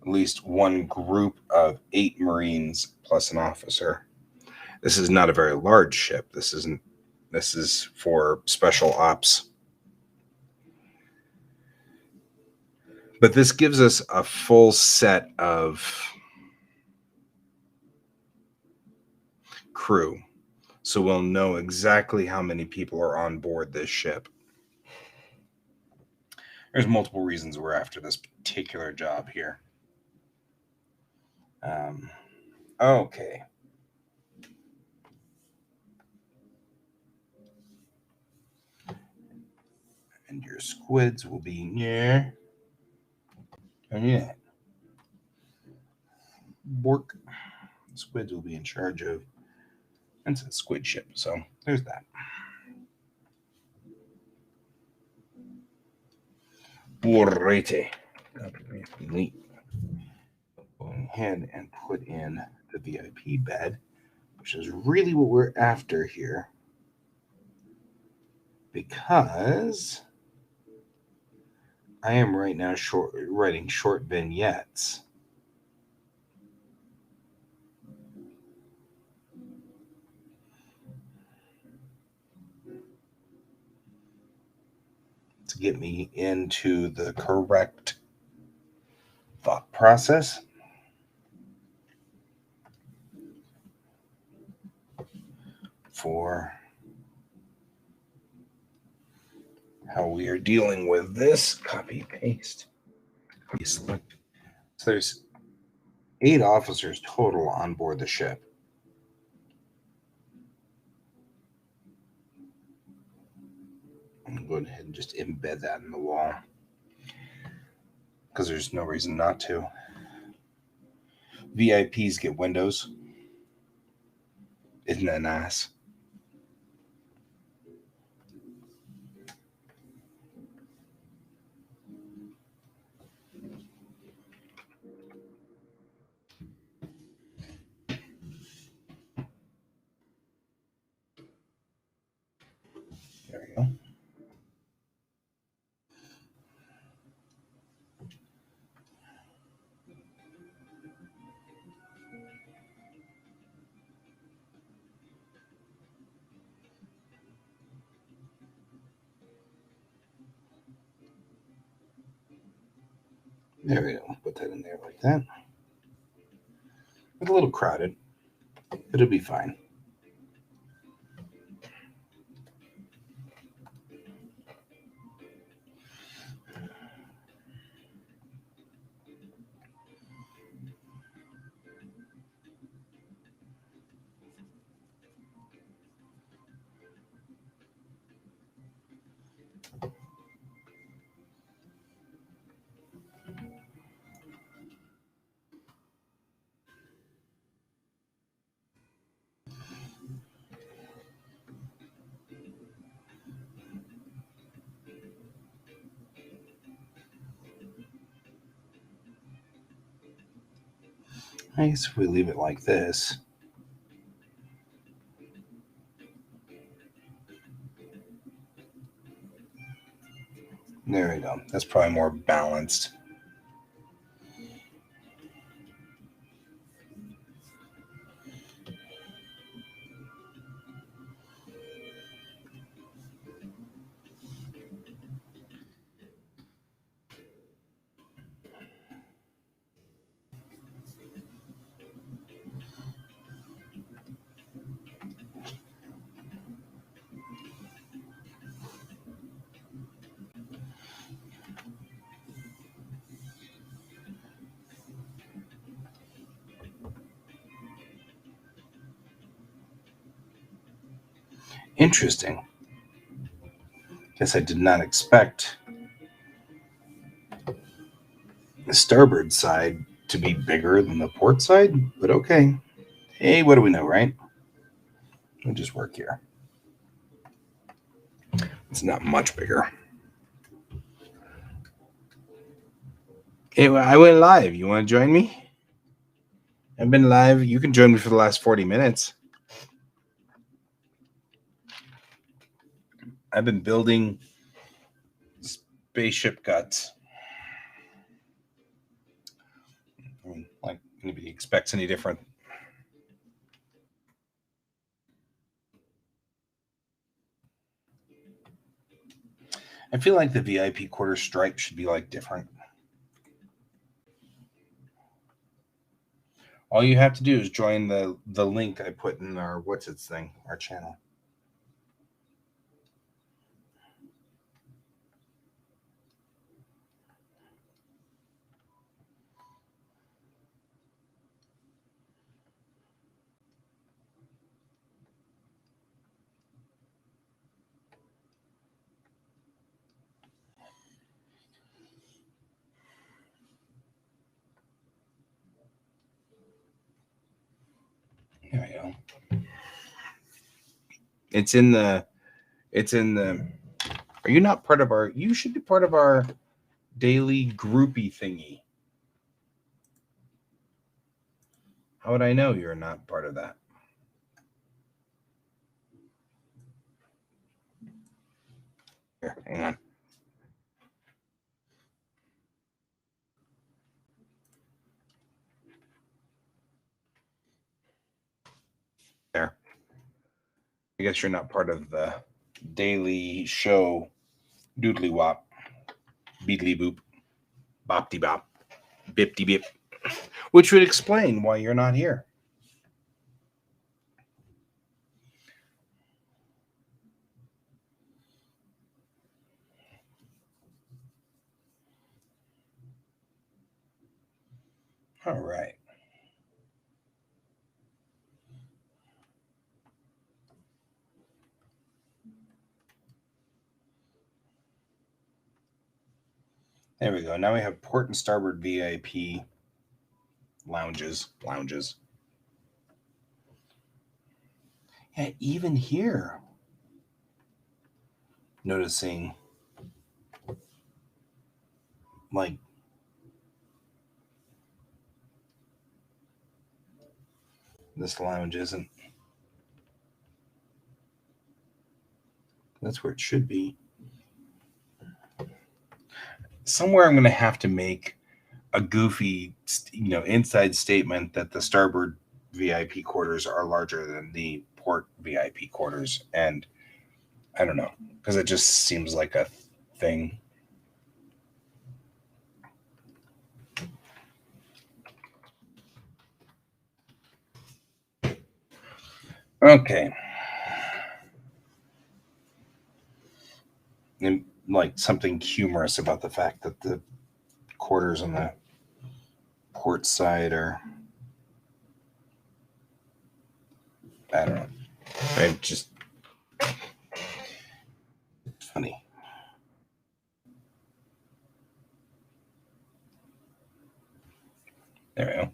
at least one group of 8 Marines plus an officer. This is not a very large ship. This is for special ops. But this gives us a full set of crew. So we'll know exactly how many people are on board this ship. There's multiple reasons we're after this particular job here. Okay. And your squids will be near. And yeah. Bork. Squids will be in charge of. And it's a squid ship. So there's that. Alrighty. Neat. Go ahead and put in the VIP bed, which is really what we're after here. Because I am right now writing short vignettes. To get me into the correct thought process. For how we are dealing with this. Copy, paste. So there's 8 officers total on board the ship. I'm going to go ahead and just embed that in the wall because there's no reason not to. VIPs get windows. Isn't that nice? There we go. There we go. Put that in there like that. It's a little crowded. It'll be fine. I guess if we leave it like this. There we go. That's probably more balanced. Interesting. Guess I did not expect the starboard side to be bigger than the port side, but okay. Hey, what do we know, right? We'll just work here. It's not much bigger. Hey, I went live. You want to join me? I've been live. You can join me for the last 40 minutes. I've been building spaceship guts. Like anybody expects any different. I feel like the VIP quarter stripe should be like different. All you have to do is join the link I put in our what's its thing, our channel. There we go. It's in the. Are you not part of our? You should be part of our daily groupie thingy. How would I know you're not part of that? Here, hang on. There. I guess you're not part of the daily show doodly wop, beedly boop, bopty bop, bipty bip, which would explain why you're not here. All right. There we go. Now we have port and starboard VIP lounges. Yeah, even here, noticing like this lounge isn't. That's where it should be. Somewhere I'm going to have to make a goofy, inside statement that the starboard VIP quarters are larger than the port VIP quarters, and I don't know, because it just seems like a thing. Okay. And like something humorous about the fact that the quarters on the port side are, I don't know. I just, it's funny. There we go.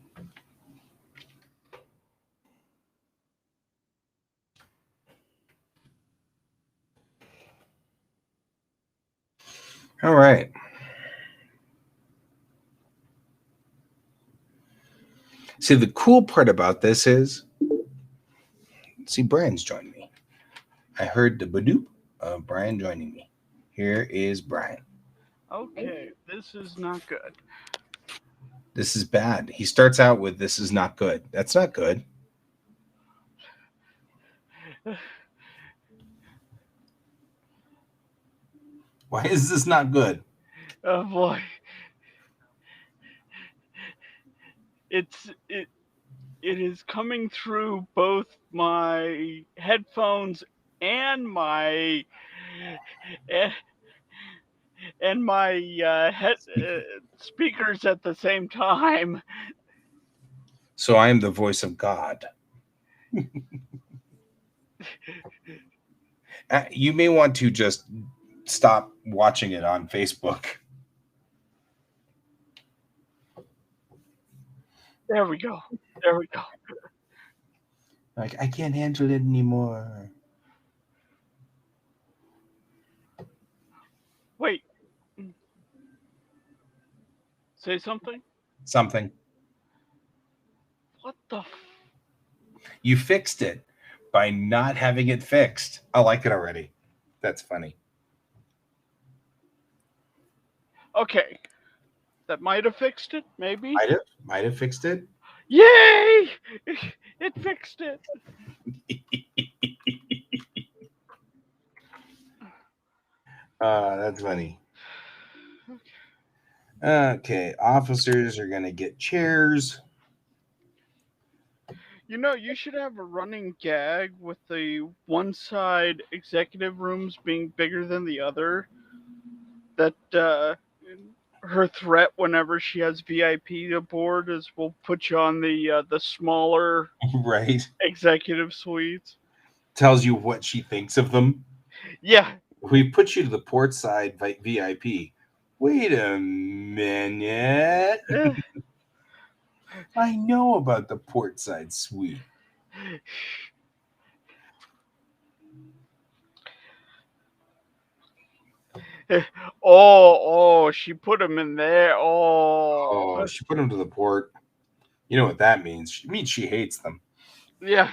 All right. See, the cool part about this is, see, Brian's joined me. I heard the badoop of Brian joining me. Here is Brian.
Okay, this is not good.
This is bad. He starts out with, this is not good. That's not good. Why is this not good?
Oh boy. It is coming through both my headphones and my speakers at the same time.
So I am the voice of God. You may want to just stop watching it on Facebook.
There we go.
Like, I can't handle it anymore.
Wait. Say something?
Something.
What the
You fixed it by not having it fixed. I like it already. That's funny.
Okay. That might have fixed it, maybe?
Might have fixed it.
Yay! It fixed it.
That's funny. Okay, officers are gonna get chairs.
You know, you should have a running gag with the one side executive rooms being bigger than the other. That her threat whenever she has VIP aboard is we'll put you on the smaller
Right.
executive suites.
Tells you what she thinks of them.
Yeah.
We put you to the port side VIP. Wait a minute.
Eh.
I know about the port side suite.
Oh, she put him in there.
Oh,
Oh,
she put them to the port. You know what that means? It means she hates them.
yeah.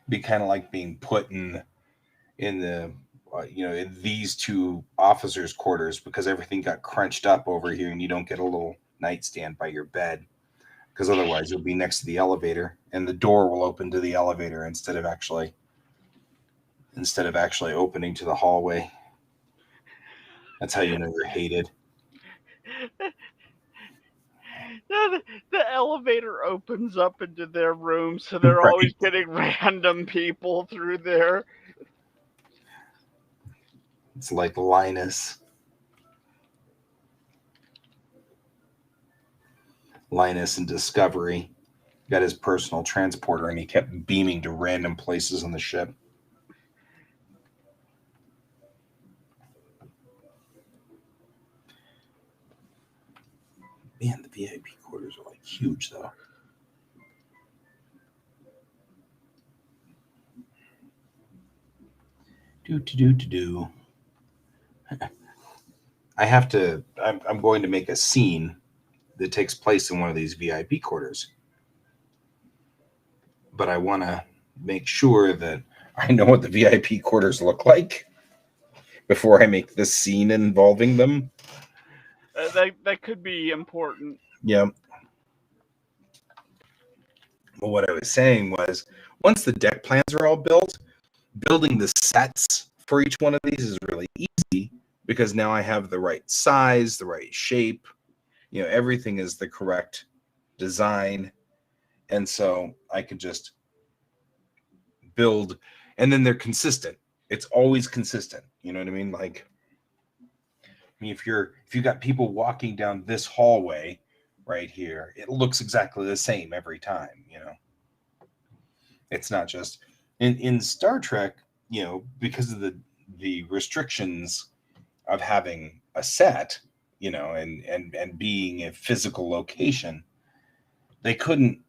Be kind of like being put in the in these two officers' quarters because everything got crunched up over here, and you don't get a little nightstand by your bed because otherwise you'll be next to the elevator, and the door will open to the elevator instead of actually opening to the hallway. That's how you know you're hated.
The elevator opens up into their room, so they're
Right.
always getting random people through there.
It's like Linus in Discovery got his personal transporter, and he kept beaming to random places on the ship. Man, the VIP quarters are like huge, though. Do. I'm going to make a scene that takes place in one of these VIP quarters, but I want to make sure that I know what the VIP quarters look like before I make this scene involving them.
That could be important.
Yeah. But what I was saying was, once the deck plans are all built, building the sets for each one of these is really easy because now I have the right size, the right shape. Everything is the correct design. And so I could just build, and then they're consistent. It's always consistent. You know what I mean? Like, if you got people walking down this hallway right here, it looks exactly the same every time. It's not just in Star Trek, because of the restrictions of having a set, and being a physical location, they couldn't,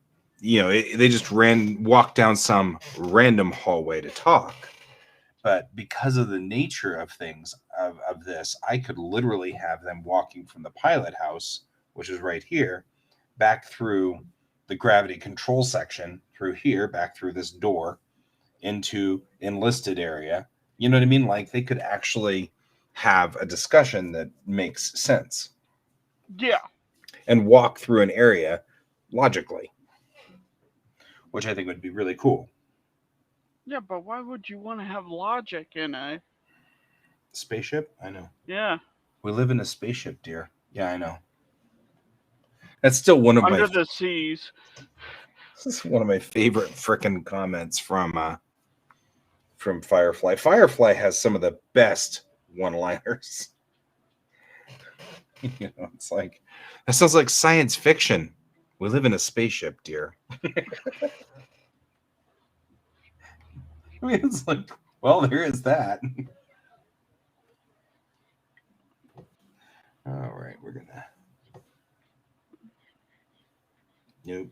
they just walked down some random hallway to talk. But because of the nature of things of this, I could literally have them walking from the pilot house, which is right here, back through the gravity control section, through here, back through this door, into enlisted area. You know what I mean? Like they could actually have a discussion that makes sense
Yeah.
and walk through an area logically, which I think would be really cool.
Yeah, but why would you want to have logic in a
Spaceship? I know.
Yeah.
We live in a spaceship, dear. Yeah, I know. That's still one of
Under the seas.
this is one of my favorite frickin' comments from Firefly. Firefly has some of the best one-liners. It's like that sounds like science fiction. We live in a spaceship, dear. I mean, it's like, well, there is that. All right, we're gonna. Nope.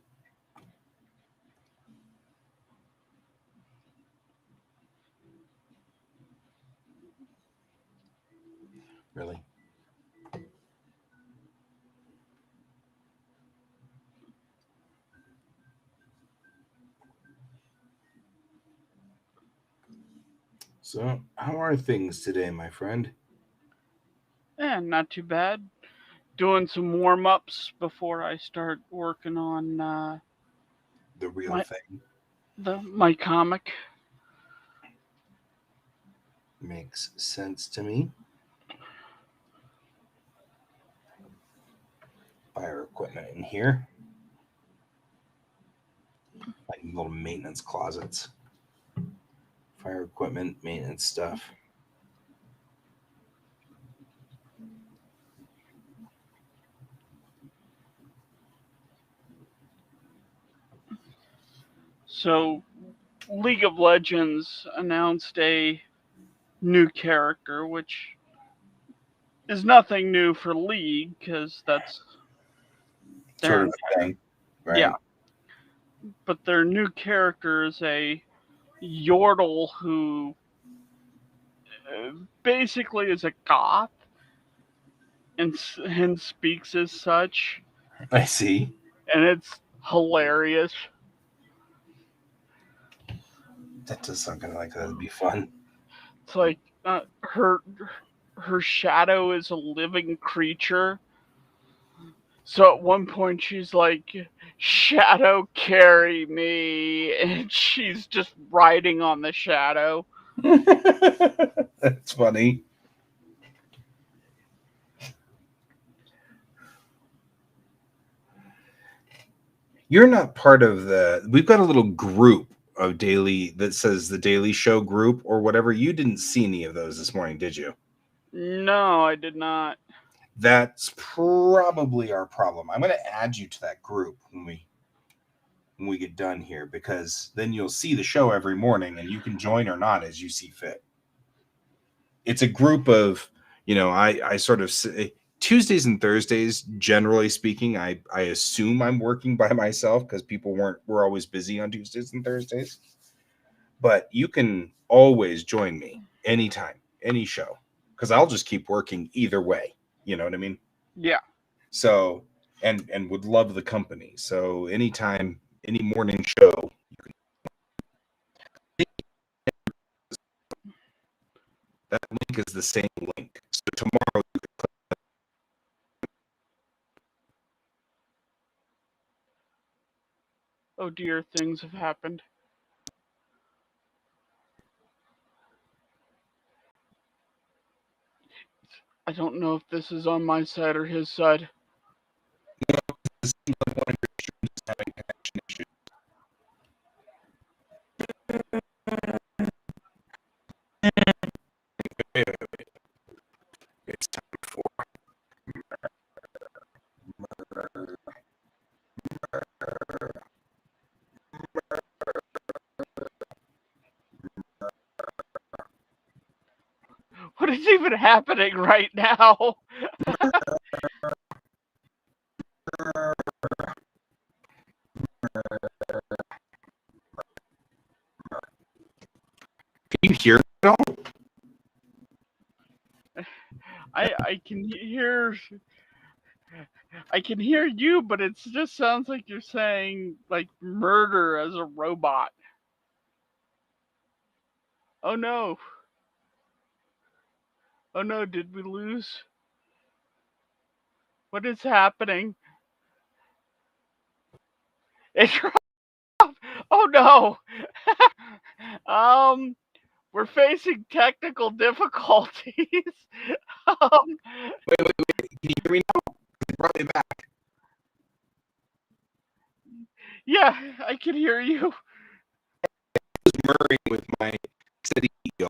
Really? So, how are things today, my friend?
Not too bad. doing some warm ups before I start working on
The real
my
thing.
my comic.
Makes sense to me. Fire equipment in here. Like little maintenance closets. Fire equipment, maintenance stuff.
So, League of Legends announced a new character, which is nothing new for League because that's their
Sort of a thing, right?
Yeah. But their new character is a Yordle who basically is a goth and speaks as such,
I see.
and it's hilarious.
That does sound kind of like that'd be fun.
It's like her shadow is a living creature. So at one point she's like, "Shadow, carry me," and she's just riding on the shadow.
That's funny. You're not part of we've got a little group of daily that says the Daily Show group or whatever. You didn't see any of those this morning, did you?
No, I did not.
That's probably our problem. I'm going to add you to that group when we get done here, because then you'll see the show every morning and you can join or not as you see fit. It's a group of, I sort of Tuesdays and Thursdays, generally speaking, I assume I'm working by myself because people were always busy on Tuesdays and Thursdays. But you can always join me anytime, any show, because I'll just keep working either way. You know what I mean?
Yeah.
So, and would love the company. So anytime, any morning show, that link is the same link. So tomorrow you can click.
Oh dear, things have happened. I don't know if this is on my side or his side.
It seems like one of your streams is having connection issues. Wait. It's time for
What is even happening right now?
Can you hear it all?
I can hear you, but it just sounds like you're saying like murder as a robot. Oh no. Oh no, did we lose? What is happening? It dropped. Oh no. We're facing technical difficulties.
Wait. Can you hear me now? It brought me back.
Yeah, I can hear you.
I was murmuring with my steady ego.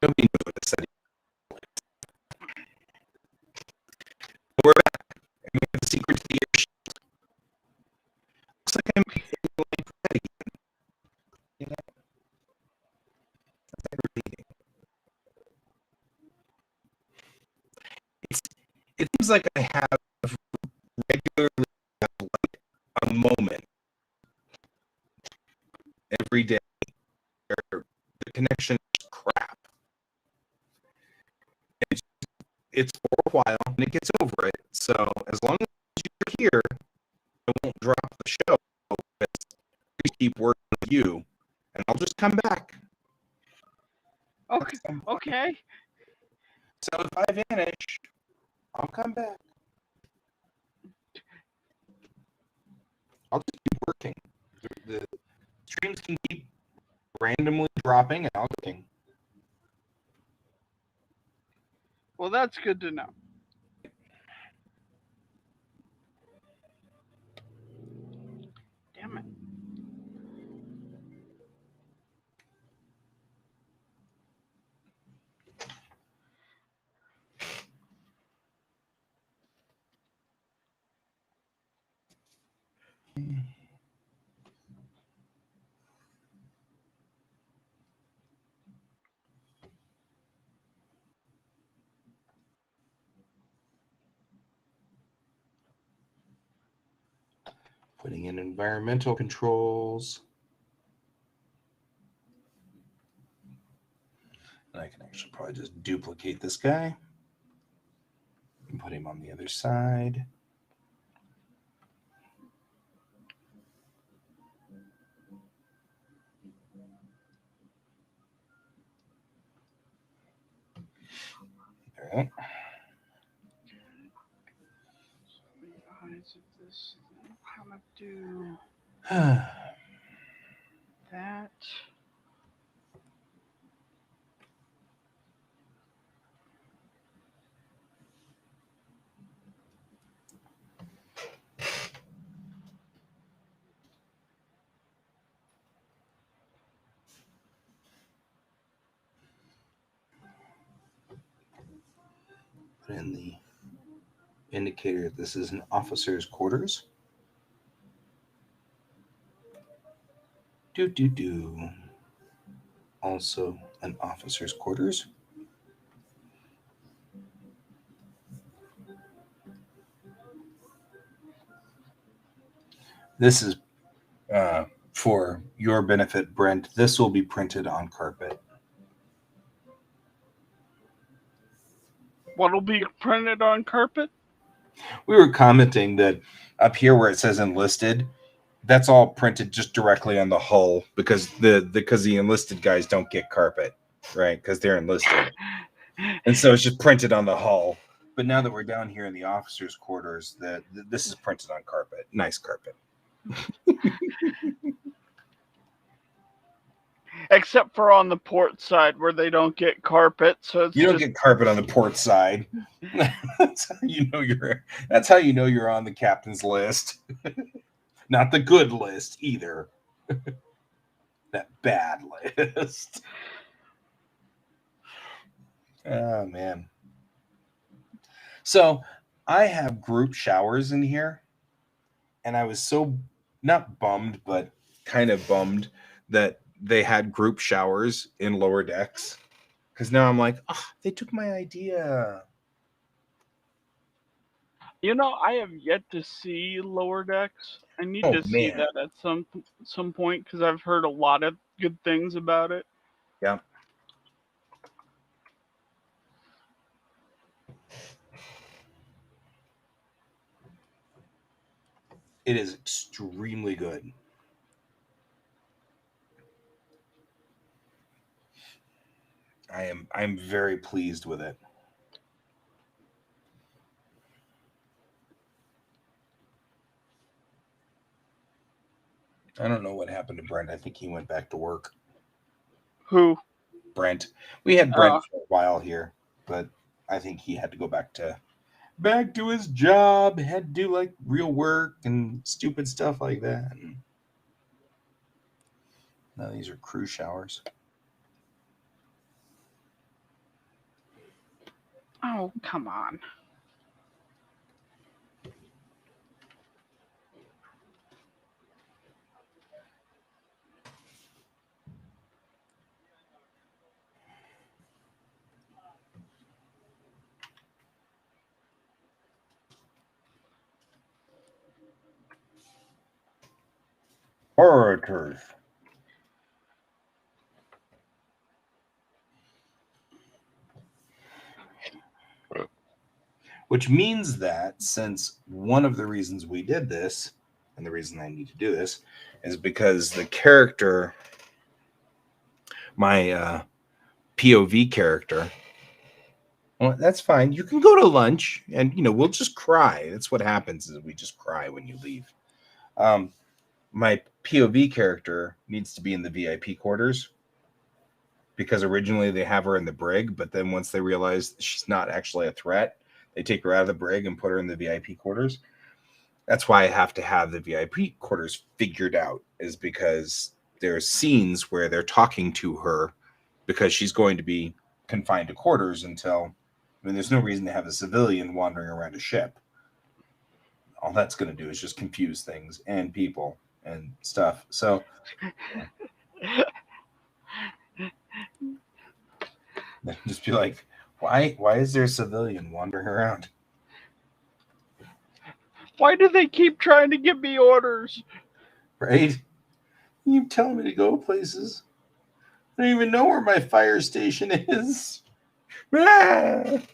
Nobody knows what the steady. We're back, and we have the secret to the air. Looks like I'm in the line for that again. You know, that's aggravating. It seems like I have regularly like a moment every day where the connection is crap. It's for a while and it gets over it. So as long as you're here, I won't drop you, and I'll just come back.
Okay. Okay.
So if I vanish, I'll come back. I'll just keep working. The streams can keep randomly dropping, and I'll keep.
Well, that's good to know. Damn it.
Putting in environmental controls. And I can actually probably just duplicate this guy and put him on the other side. All right.
The eyes of this. How am I do that?
Put in the indicator that this is an officer's quarters. Do. Also an officer's quarters. This is for your benefit, Brent. This will be printed on carpet.
What'll be printed on carpet?
We were commenting that up here where it says enlisted, that's all printed just directly on the hull because the enlisted guys don't get carpet, right? Because they're enlisted. And so it's just printed on the hull. But now that we're down here in the officers' quarters, this is printed on carpet. Nice carpet.
Except for on the port side where they don't get carpet, so it's
You don't get carpet on the port side. That's how you know you're on the captain's list. Not the good list either. That bad list. Oh man. So I have group showers in here, and I was so not bummed, but kind of bummed that they had group showers in lower decks. Because now I'm like, they took my idea.
You know, I have yet to see Lower Decks. I need
Oh,
to see
man.
that at some point because I've heard a lot of good things about it.
Yeah. It is extremely good. I'm very pleased with it. I don't know what happened to Brent. I think he went back to work.
Who?
Brent. We had Brent for a while here, but I think he had to go back to his job, had to do like real work and stupid stuff like that. Now these are crew showers.
Oh, come on.
Orators. Which means that since one of the reasons we did this and the reason I need to do this is because the character, my POV character, well, that's fine. You can go to lunch, and we'll just cry. That's what happens is we just cry when you leave. My POV character needs to be in the VIP quarters because originally they have her in the brig, but then once they realize she's not actually a threat, they take her out of the brig and put her in the VIP quarters. That's why I have to have the VIP quarters figured out, is because there's scenes where they're talking to her because she's going to be confined to quarters until, there's no reason to have a civilian wandering around a ship. All that's going to do is just confuse things and people and stuff. So just be like, why is there a civilian wandering around?
Why do they keep trying to give me orders?
Right? You telling me to go places. I don't even know where my fire station is.
Really?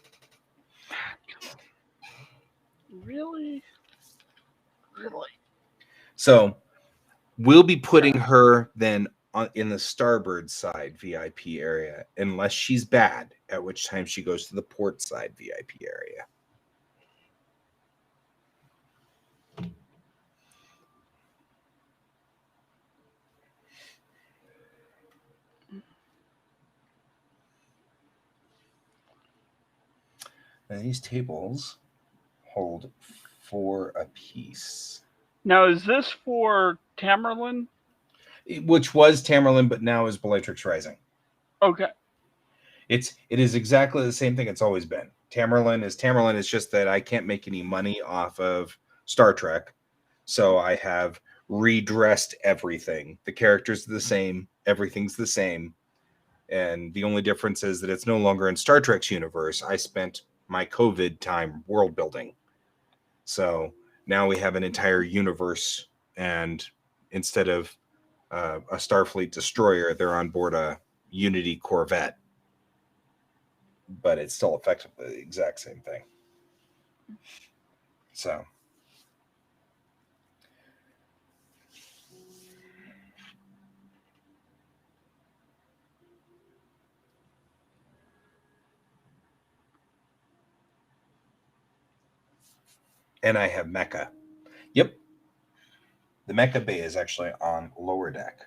So we'll be putting her then in the starboard side VIP area, unless she's bad, at which time she goes to the port side VIP area. Now these tables hold 4 apiece.
Now, is this for Tamerlan?
Which was Tamerlan, but now is Bellatrix Rising.
Okay.
It is exactly the same thing it's always been. Tamerlan is Tamerlan. It's just that I can't make any money off of Star Trek, so I have redressed everything. The characters are the same. Everything's the same. And the only difference is that it's no longer in Star Trek's universe. I spent my COVID time world building. So now we have an entire universe, and instead of a Starfleet destroyer, they're on board a Unity Corvette. But it's still effectively the exact same thing. So. And I have Mecha. Yep. The Mecha Bay is actually on lower deck.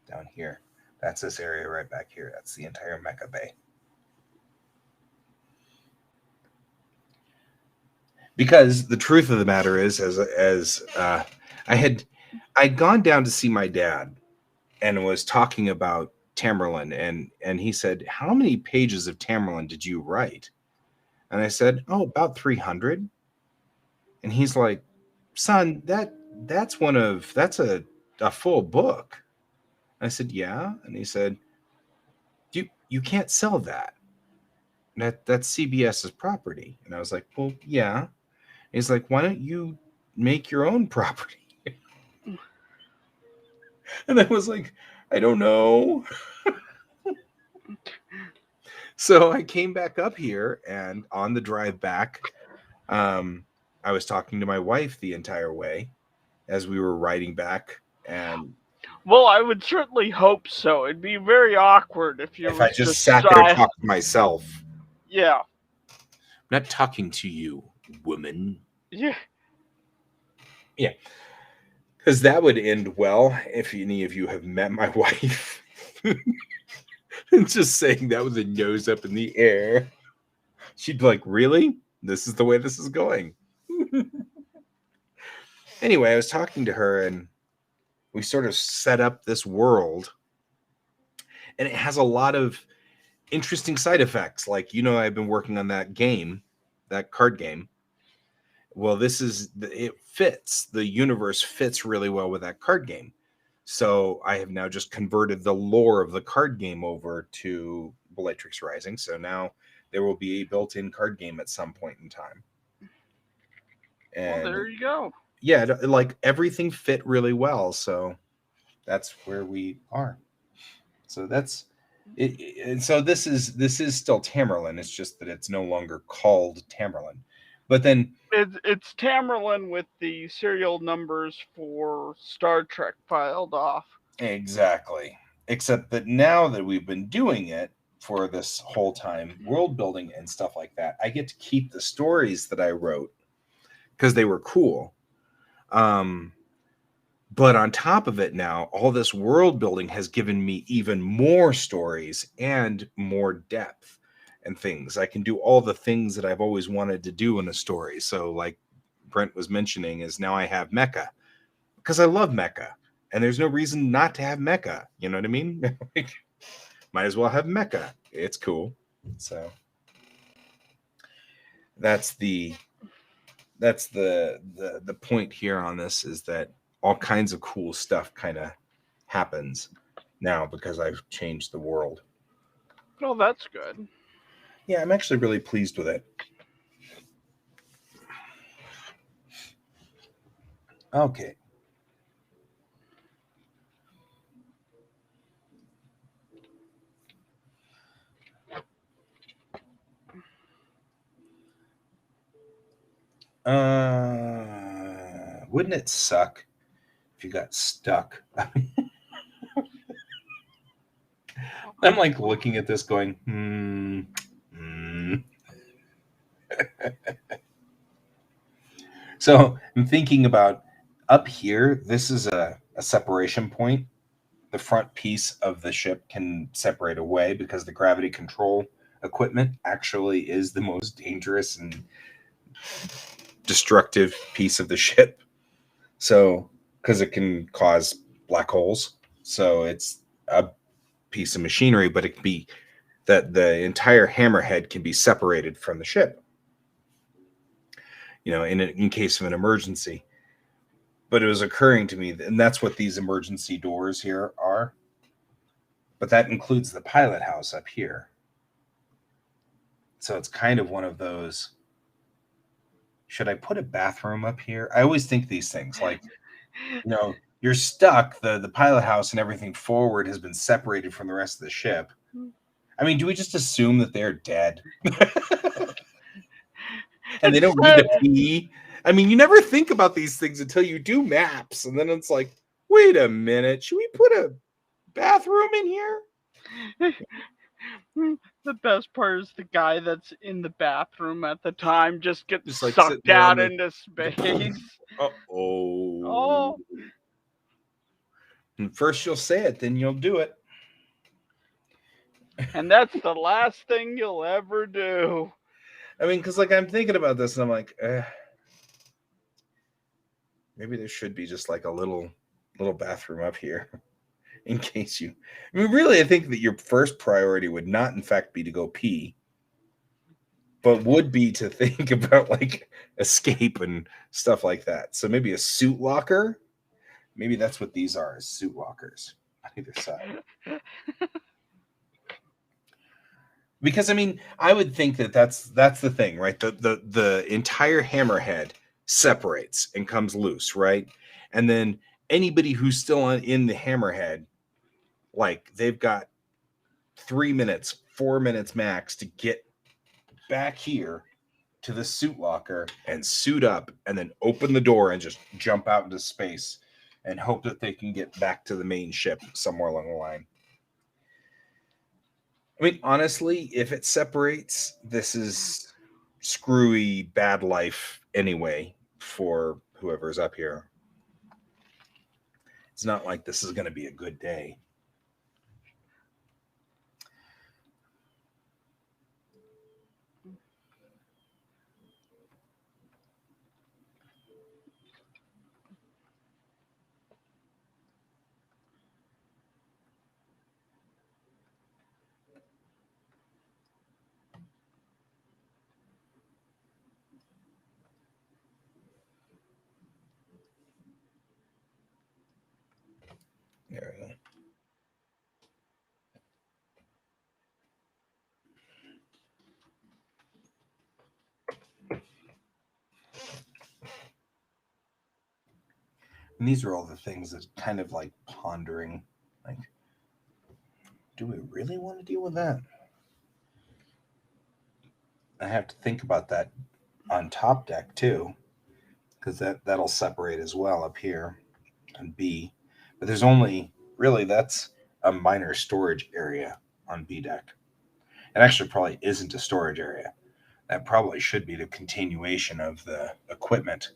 Down here. That's this area right back here. That's the entire Mecha Bay. Because the truth of the matter is, I'd gone down to see my dad and was talking about Tamerlan, and he said, "How many pages of Tamerlan did you write?" And I said, "Oh, about 300." And he's like, "Son, that's a full book." I said, "Yeah." And he said, "You can't sell that. That's CBS's property." And I was like, "Well, yeah." And he's like, "Why don't you make your own property?" And I was like, "I don't know." So I came back up here, and on the drive back, I was talking to my wife the entire way as we were riding back. And
well, I would certainly hope so. It'd be very awkward if you
I just sat there and talked to myself.
Yeah.
I'm not talking to you, woman.
Yeah.
Yeah. Because that would end well if any of you have met my wife. And just saying that with a nose up in the air. She'd be like, "Really? This is the way this is going." Anyway, I was talking to her, and we sort of set up this world. And it has a lot of interesting side effects. Like, I've been working on that game, that card game. Well, it fits. The universe fits really well with that card game. So I have now just converted the lore of the card game over to Bellatrix Rising. So now there will be a built-in card game at some point in time. And
well, there you go.
Yeah, like everything fit really well. So that's where we are. So that's it. And so this is still Tamerlan. It's just that it's no longer called Tamerlan. But then
It's Tamerlan with the serial numbers for Star Trek filed off.
exactly. Except that now that we've been doing it for this whole time, world building and stuff like that, I get to keep the stories that I wrote because they were cool. But on top of it now, all this world building has given me even more stories and more depth and things. I can do all the things that I've always wanted to do in a story. So, like Brent was mentioning, is now I have mecha because I love mecha, and there's no reason not to have mecha. You know what I mean? Like, might as well have mecha. It's cool. So that's the point here on this, is that all kinds of cool stuff kind of happens now because I've changed the world.
Oh, that's good.
Yeah, I'm actually really pleased with it. Okay. Wouldn't it suck if you got stuck? I'm like looking at this going, So I'm thinking about up here, this is a separation point. The front piece of the ship can separate away because the gravity control equipment actually is the most dangerous and destructive piece of the ship. So, because it can cause black holes. So it's a piece of machinery, but it can be that the entire hammerhead can be separated from the ship, in case of an emergency. But it was occurring to me, and that's what these emergency doors here are. But that includes the pilot house up here. So it's kind of one of those. Should I put a bathroom up here? I always think these things like, you're stuck. The pilot house and everything forward has been separated from the rest of the ship. I mean, do we just assume that they're dead? And they don't need to pee? I mean, you never think about these things until you do maps. And then it's like, wait a minute. Should we put a bathroom in here?
The best part is the guy that's in the bathroom at the time just gets
Just like
sucked out into space.
Uh-oh.
Oh,
And first you'll say it, then you'll do it.
and that's the last thing you'll ever do.
I mean, because like I'm thinking about this and I'm like, maybe there should be just like a little bathroom up here in case you. I mean, really, I think that your first priority would not, in fact, be to go pee, but would be to think about like escape and stuff like that. So maybe a suit locker. Maybe that's what these are, is suit lockers on either side. Because I mean, I would think that that's the thing, right? The entire hammerhead separates and comes loose, right? And then anybody who's still in the hammerhead, like they've got 3 minutes, 4 minutes max to get back here to the suit locker and suit up and then open the door and just jump out into space and hope that they can get back to the main ship somewhere along the line. I mean, honestly, if it separates, this is screwy, bad life anyway for whoever's up here. It's not like this is going to be a good day. There we go. And these are all the things that kind of like pondering, like, do we really want to deal with that? I have to think about that on top deck too, because that'll separate as well up here on B. But there's only really that's a minor storage area on B deck. It actually probably isn't a storage area. That probably should be the continuation of the equipment.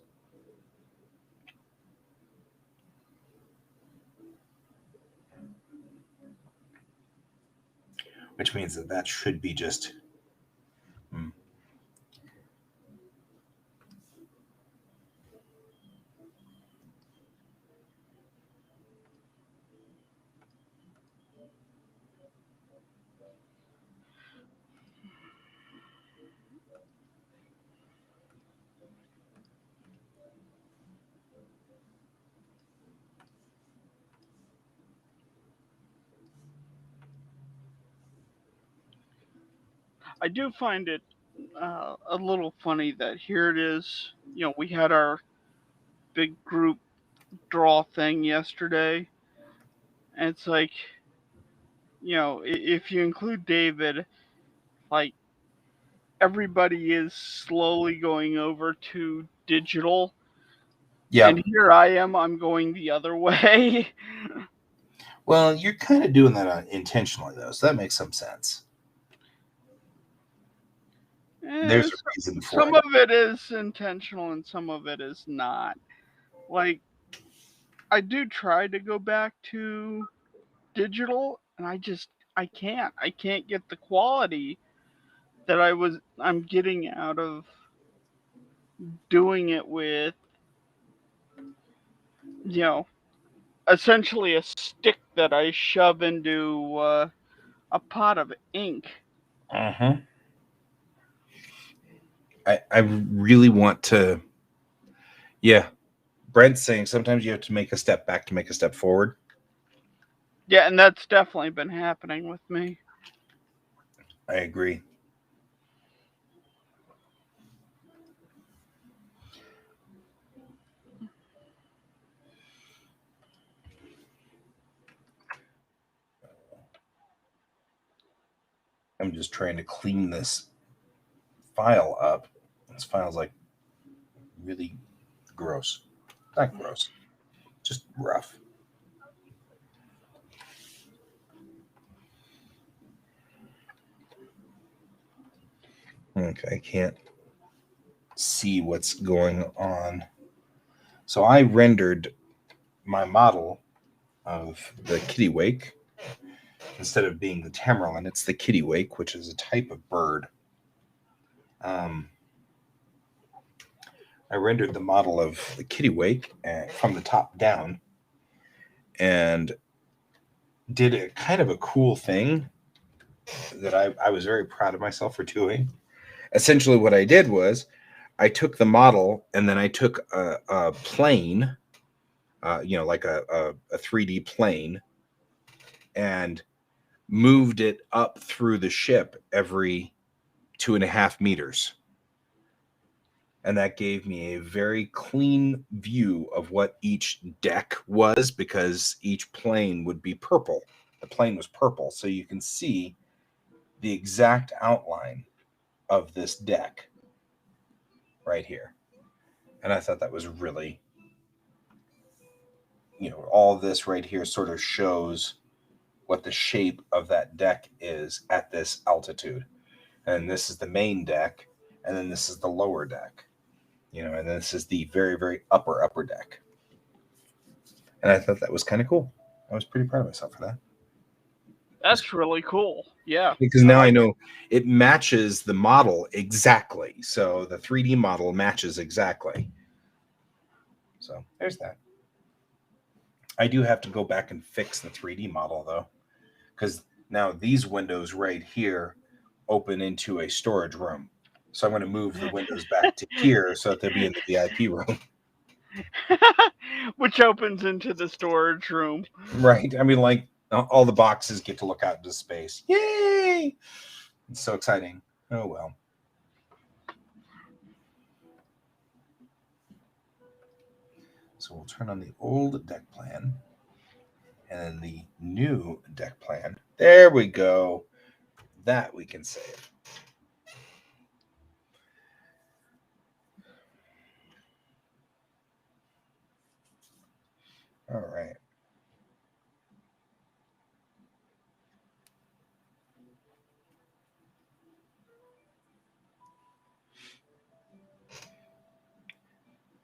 Which means that should be just.
I do find it a little funny that here it is. We had our big group draw thing yesterday, and it's like, if you include David, like everybody is slowly going over to digital,
Yeah.
and here I am. I'm going the other way.
Well, you're kind of doing that intentionally, though, so that makes some sense. There's a reason for
some
it.
of it is intentional and some of it is not. Like, I do try to go back to digital, and I can't. I can't get the quality that I'm getting out of doing it with, you know, essentially a stick that I shove into a pot of ink.
Uh-huh. I really want to. Yeah, Brent's saying sometimes you have to make a step back to make a step forward.
Yeah, and that's definitely been happening with me.
I agree. I'm just trying to clean this file up. This file's like really gross. Not gross, just rough. Okay, I can't see what's going on. So I rendered my model of the kittiwake. Instead of being the tamarlin, it's the kittiwake, which is a type of bird. I rendered the model of the kittiwake from the top down and did a kind of a cool thing that I was very proud of myself for doing. Essentially, what I did was I took the model and then I took a plane, like a 3D plane, and moved it up through the ship every 2.5 meters. And that gave me a very clean view of what each deck was, because each plane would be purple. The plane was purple, so you can see the exact outline of this deck right here. And I thought that was really, all this right here sort of shows what the shape of that deck is at this altitude. And this is the main deck, and then this is the lower deck, and this is the very, very upper deck. And I thought that was kind of cool. I was pretty proud of myself for that.
That's really cool. Yeah.
Because now I know it matches the model exactly. So the 3D model matches exactly. So there's that. I do have to go back and fix the 3D model, though, because now these windows right here open into a storage room. So I'm going to move the windows back to here so that they'll be in the VIP room.
Which opens into the storage room.
Right. I mean, like, all the boxes get to look out into space. Yay! It's so exciting. Oh, well. So we'll turn on the old deck plan and then the new deck plan. There we go. That we can save. All right.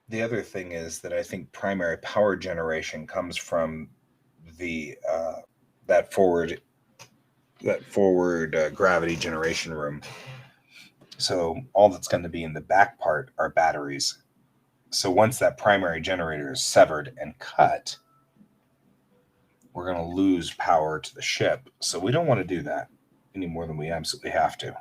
The other thing is that I think primary power generation comes from the that forward gravity generation room. So all that's going to be in the back part are batteries. So once that primary generator is severed and cut, we're going to lose power to the ship. So we don't want to do that any more than we absolutely have to.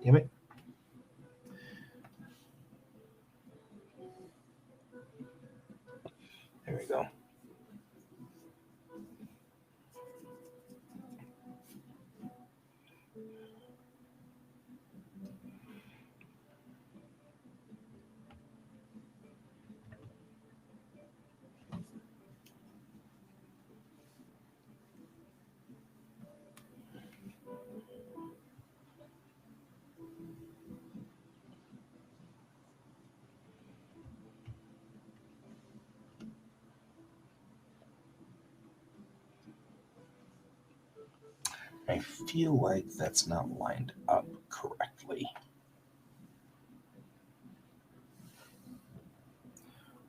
Damn it. There we go. I feel like that's not lined up correctly.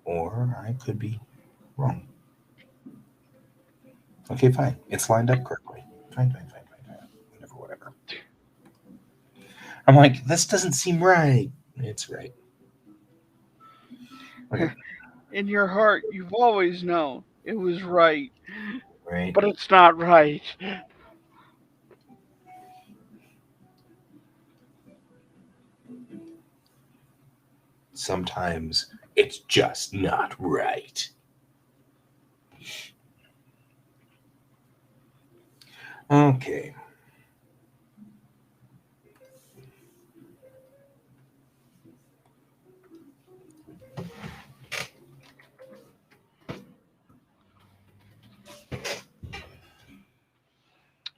Or I could be wrong. Okay, fine. It's lined up correctly. Fine. Whatever. I'm like, this doesn't seem right. It's right. Okay.
In your heart, you've always known it was right,
Right.
but it's not right.
Sometimes it's just not right. Okay.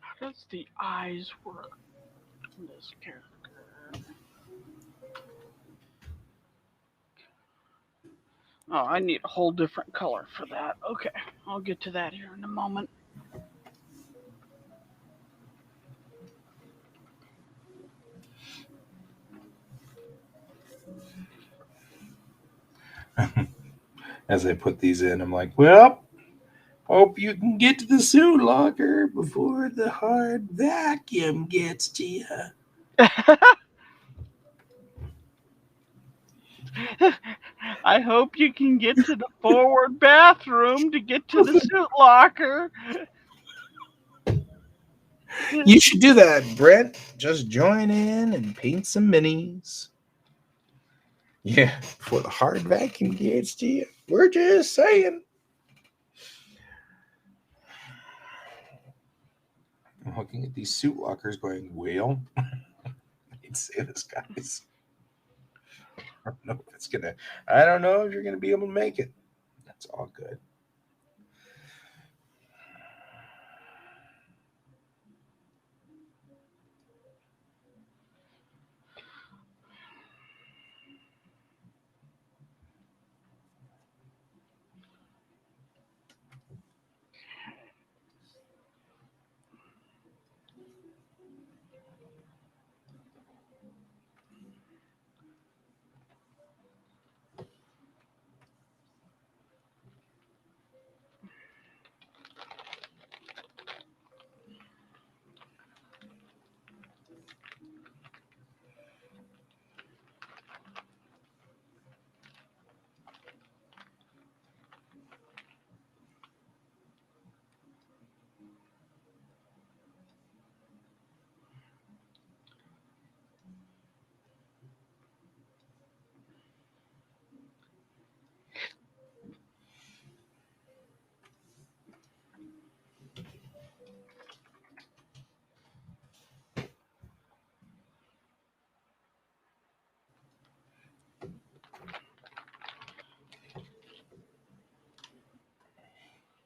How does the eyes work in this character? Oh, I need a whole different color for that. Okay, I'll get to that here in a moment.
As I put these in, I'm like, well, hope you can get to the suit locker before the hard vacuum gets to you.
I hope you can get to the forward bathroom to get to the suit locker.
You should do that, Brent. Just join in and paint some minis. Yeah, before the hard vacuum gets to you. We're just saying. I'm looking at these suit lockers going, well, I'd say this, guys. I don't know if it's gonna, I don't know if you're gonna be able to make it. That's all good.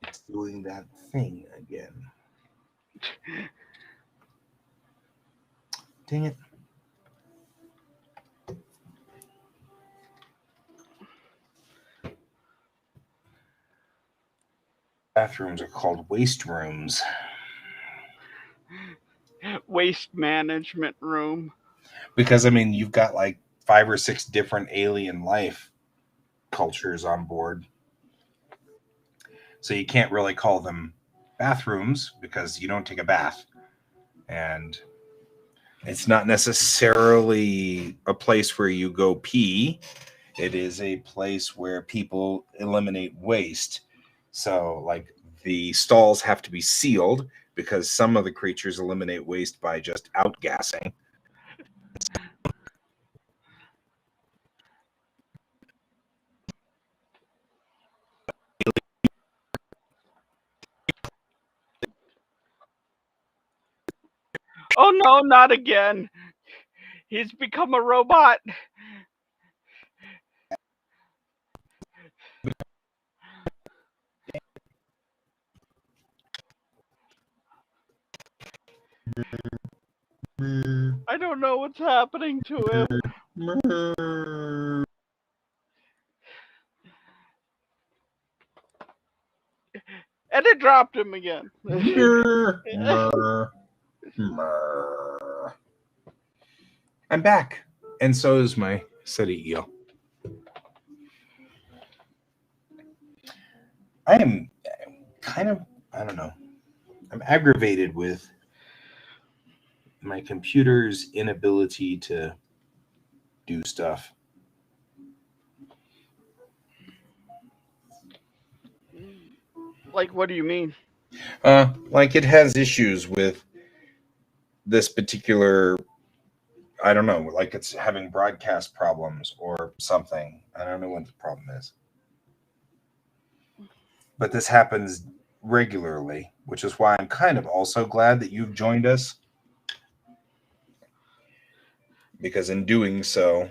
It's doing that thing again. Dang it. Bathrooms are called waste rooms.
Waste management room.
Because, I mean, you've got like 5 or 6 different alien life cultures on board. So you can't really call them bathrooms because you don't take a bath. And it's not necessarily a place where you go pee. It is a place where people eliminate waste. So, like, the stalls have to be sealed because some of the creatures eliminate waste by just outgassing.
Oh no, not again. He's become a robot. I don't know what's happening to him. And it dropped him again.
I'm back. And so is my city eel. I am kind of, I don't know, I'm aggravated with my computer's inability to do stuff.
Like, what do you mean?
Like it has issues with this particular, I don't know, like it's having broadcast problems or something. I don't know what the problem is. But this happens regularly, which is why I'm kind of also glad that you've joined us. Because in doing so,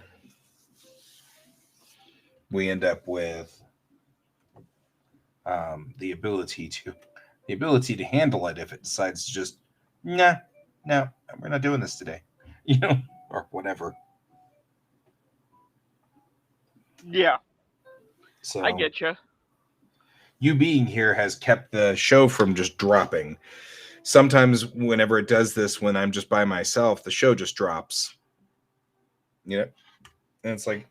we end up with the ability to handle it if it decides to just no, we're not doing this today, or whatever.
Yeah,
So
I get you.
You being here has kept the show from just dropping. Sometimes whenever it does this, when I'm just by myself, the show just drops. And it's like,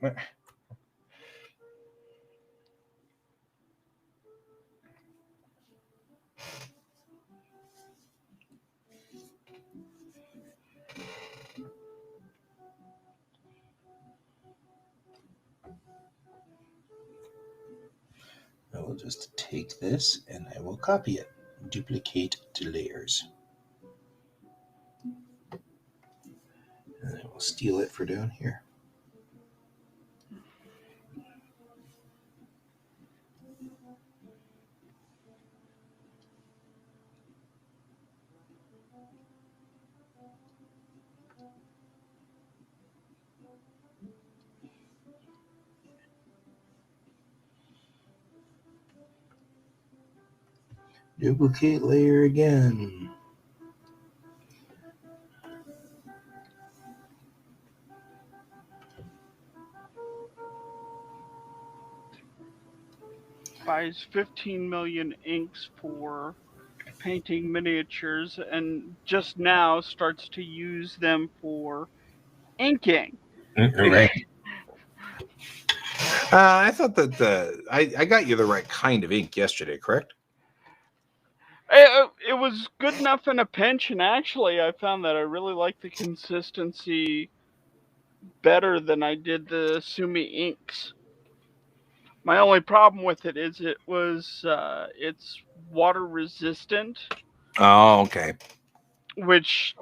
I will just take this and I will copy it. Duplicate to layers. And I will steal it for down here. Duplicate layer again.
Buys 15 million inks for painting miniatures and just now starts to use them for inking.
Right. I thought that I got you the right kind of ink yesterday, correct?
It was good enough in a pinch, and actually I found that I really like the consistency better than I did the Sumi inks. My only problem with it is it's water resistant,
Oh, okay.
which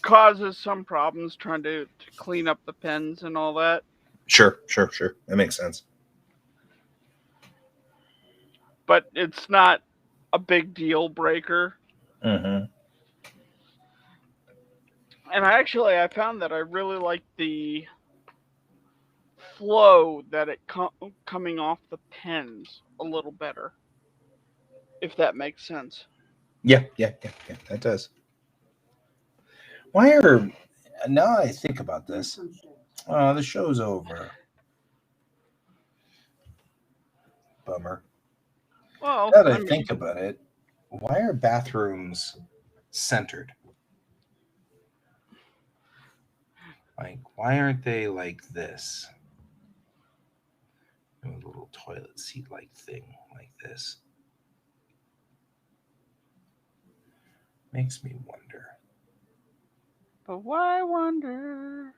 causes some problems trying to clean up the pens and all that.
Sure. That makes sense.
But it's not a big deal breaker.
Mm-hmm.
And I found that I really like the flow that it coming off the pens a little better, if that makes sense.
Yeah, that does. Why are now I think about
Here's
this.
some shit.
Oh, the show's over. Bummer.
Well,
Now that
I
I
mean,
think about it, why are bathrooms centered? Like, why aren't they like this? A little toilet seat like thing like this. Makes me wonder.
but why wonder?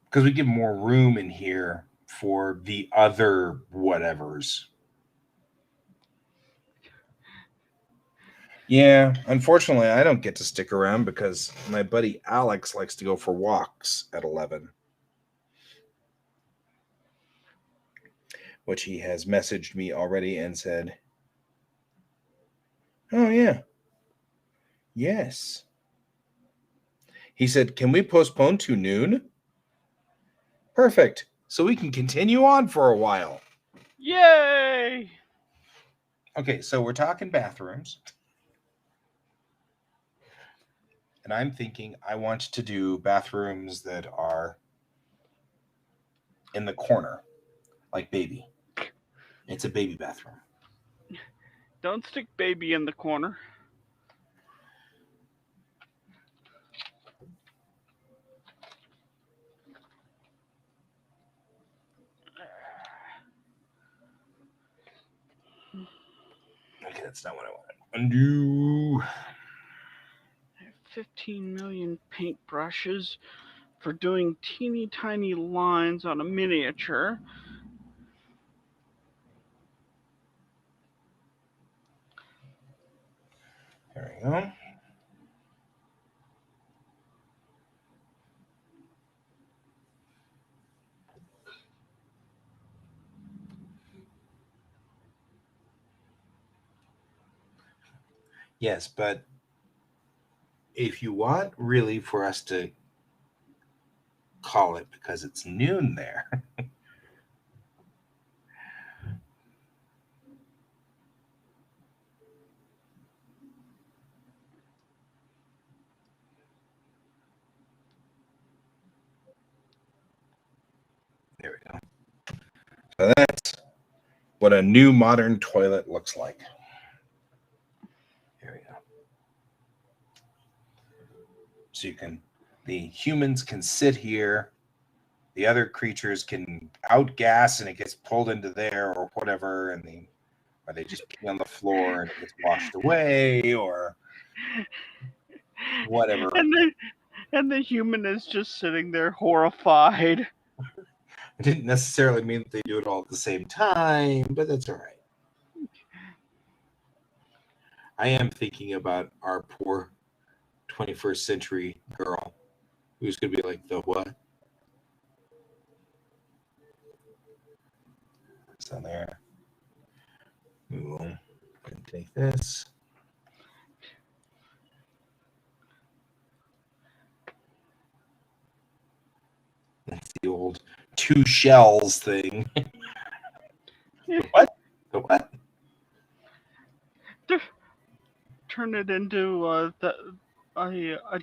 Because we give more room in here for the other whatevers. Yeah, unfortunately, I don't get to stick around because my buddy Alex likes to go for walks at 11, which he has messaged me already and said, "Oh, yeah. Yes." He said, "Can we postpone to noon?" Perfect. So we can continue on for a while.
Yay!
Okay, so we're talking bathrooms. And I'm thinking I want to do bathrooms that are in the corner, like baby. It's a baby bathroom.
Don't stick baby in the corner.
Okay, that's not what I wanted. Undo.
I have 15 million paintbrushes for doing teeny tiny lines on a miniature.
There we go. Yes, but if you want really for us to call it because it's noon there. There we go. So that's what a new modern toilet looks like. Here we go. So the humans can sit here, the other creatures can outgas and it gets pulled into there or whatever, and or they just pee on the floor and it gets washed away or whatever.
And the human is just sitting there horrified.
It didn't necessarily mean that they do it all at the same time, but that's all right. I am thinking about our poor 21st century girl who's going to be like, the what? So there. We will take this. That's the old two shells thing. The what? The what?
Turn it into a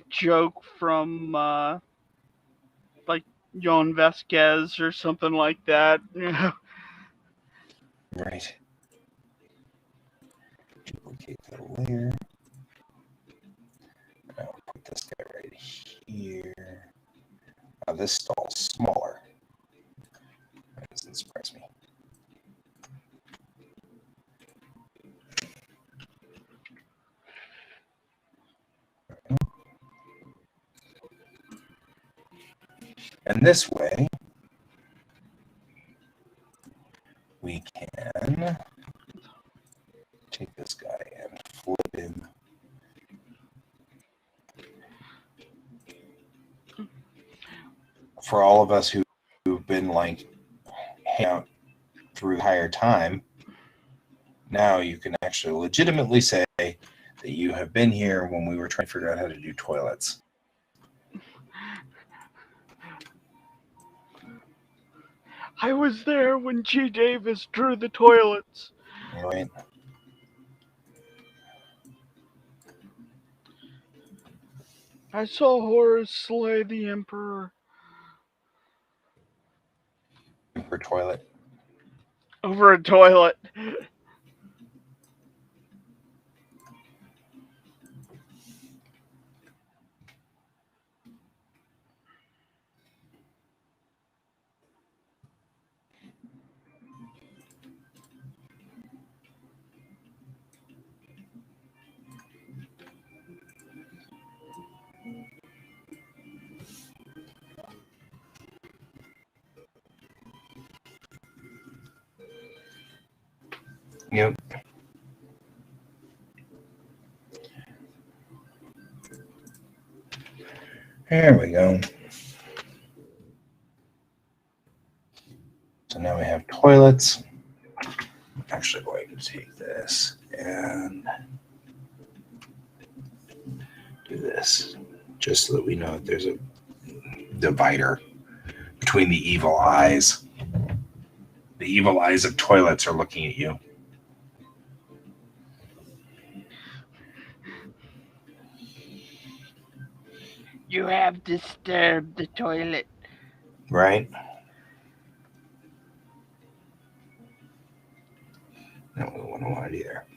joke from like Jon Vasquez or something like that.
Right. Duplicate the layer. I'll put this guy right here. Now this stall's smaller. That doesn't surprise me. And this way, we can take this guy and flip him. For all of us who've been like hanging out through the higher time, now you can actually legitimately say that you have been here when we were trying to figure out how to do toilets.
I was there when G. Davis drew the toilets.
Right?
I saw Horus slay the Emperor
For toilet.
over a toilet.
Yep. There we go. So now we have toilets. I'm actually going to take this and do this, just so that we know that there's a divider between the evil eyes. The evil eyes of toilets are looking at you.
You have disturbed the toilet.
Right? No, we don't want it either.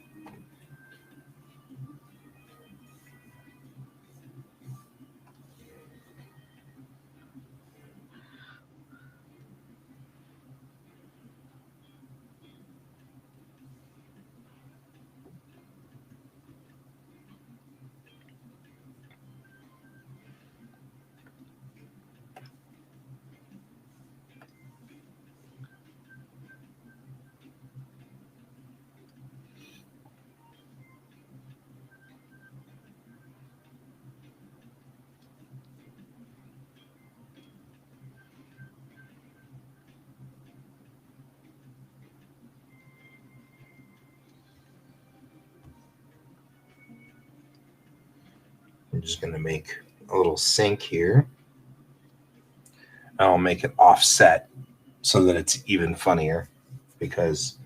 I'm just going to make a little sink here. I'll make it offset so that it's even funnier, because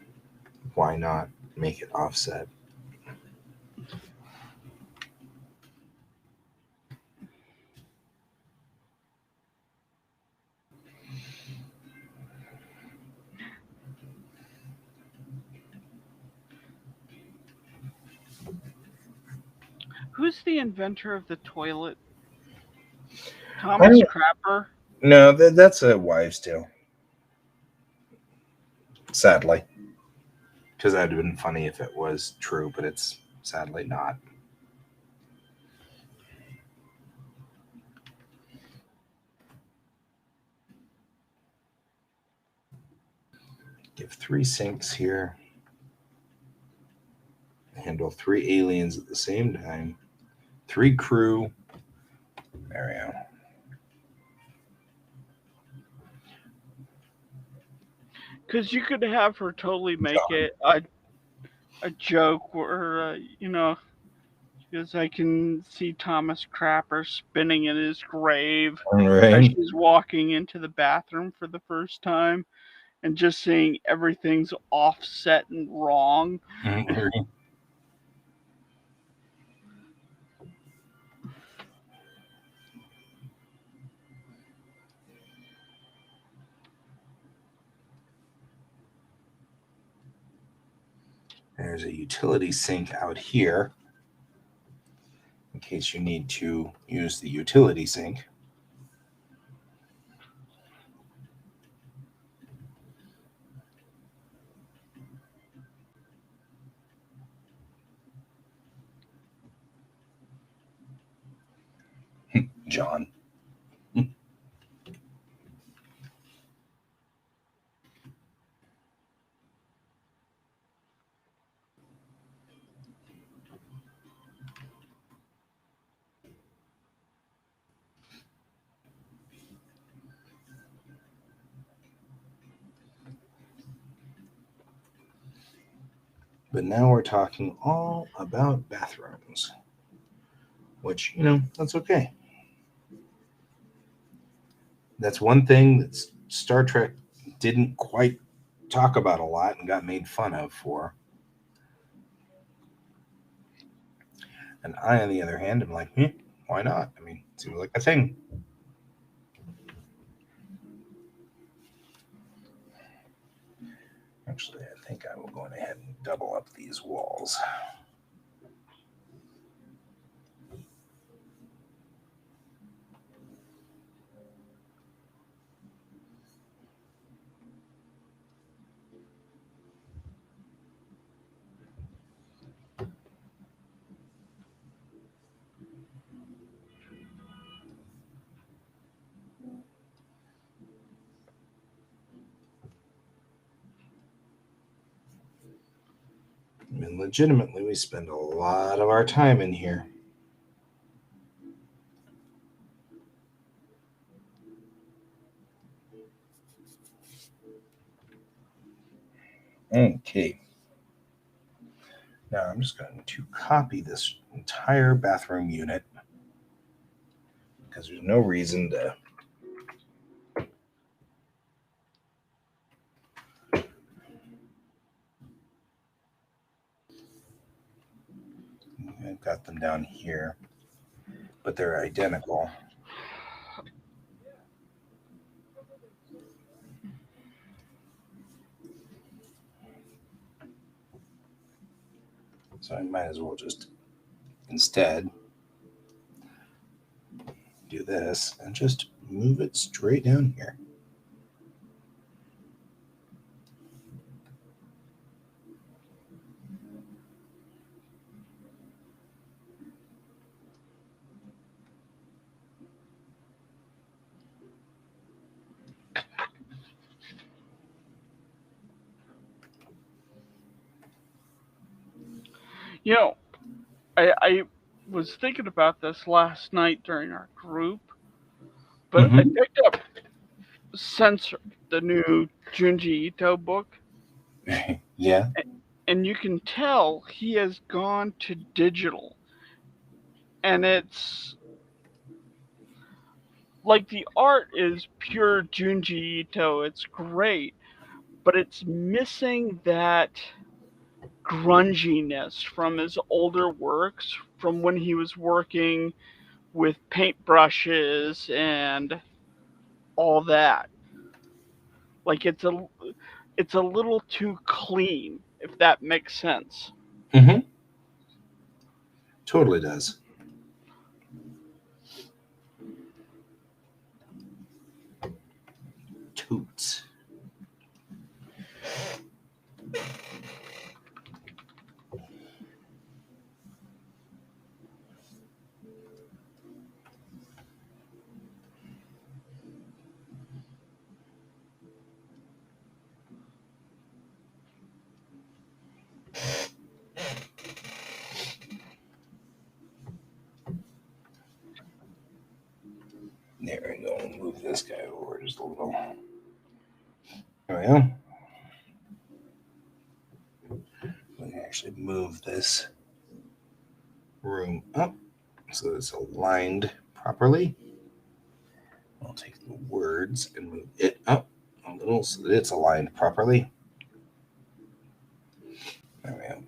why not make it offset?
Who's the inventor of the toilet? Thomas Crapper?
No, that's a wives' tale. Sadly. Because that would have been funny if it was true, but it's sadly not. Give 3 sinks here. Handle 3 aliens at the same time. 3 crew. There we go.
Because you could have her totally make it a joke where, because I can see Thomas Crapper spinning in his grave as
Right.
she's walking into the bathroom for the first time and just seeing everything's offset and wrong.
There's a utility sink out here in case you need to use the utility sink. John. But now we're talking all about bathrooms, which, that's okay. That's one thing that Star Trek didn't quite talk about a lot and got made fun of for. And I, on the other hand, am like, Why not? I mean, it seems like a thing. Actually, I think I will go ahead and double up these walls. I mean, legitimately, we spend a lot of our time in here. Okay. Now I'm just going to copy this entire bathroom unit because there's no reason to. I've got them down here, but they're identical. So I might as well just instead do this and just move it straight down here.
You know, I was thinking about this last night during our group, but I picked up Censored, the new Junji Ito book,
Yeah.
and you can tell he has gone to digital. And it's like the art is pure Junji Ito, it's great, but it's missing that grunginess from his older works, from when he was working with paintbrushes and all that. Like it's a little too clean, if that makes sense.
Mm-hmm. Totally does. Toots. There we go. Move this guy over just a little. There we go. We can actually move this room up so it's aligned properly. I'll take the words and move it up a little so that it's aligned properly. There we go.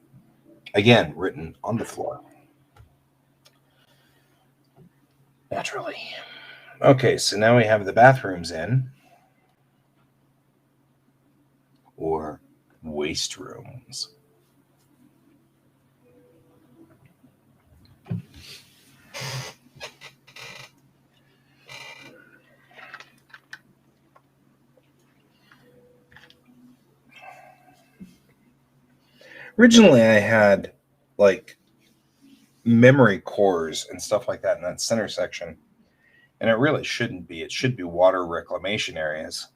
Again, written on the floor. Naturally. Okay, so now we have the bathrooms in. Or waste rooms. Originally, I had like memory cores and stuff like that in that center section. And it really shouldn't be. It should be water reclamation areas.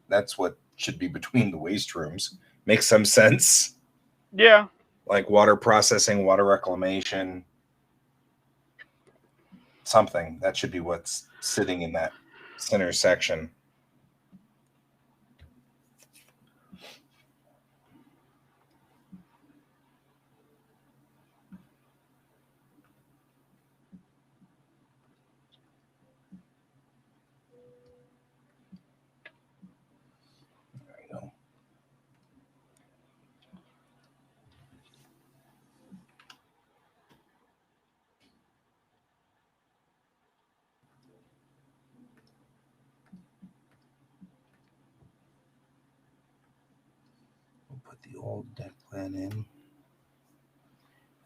That's what should be between the waste rooms. Makes some sense.
Yeah.
Like water processing, water reclamation, something. That should be what's sitting in that center section. There you go. put the old deck plan in,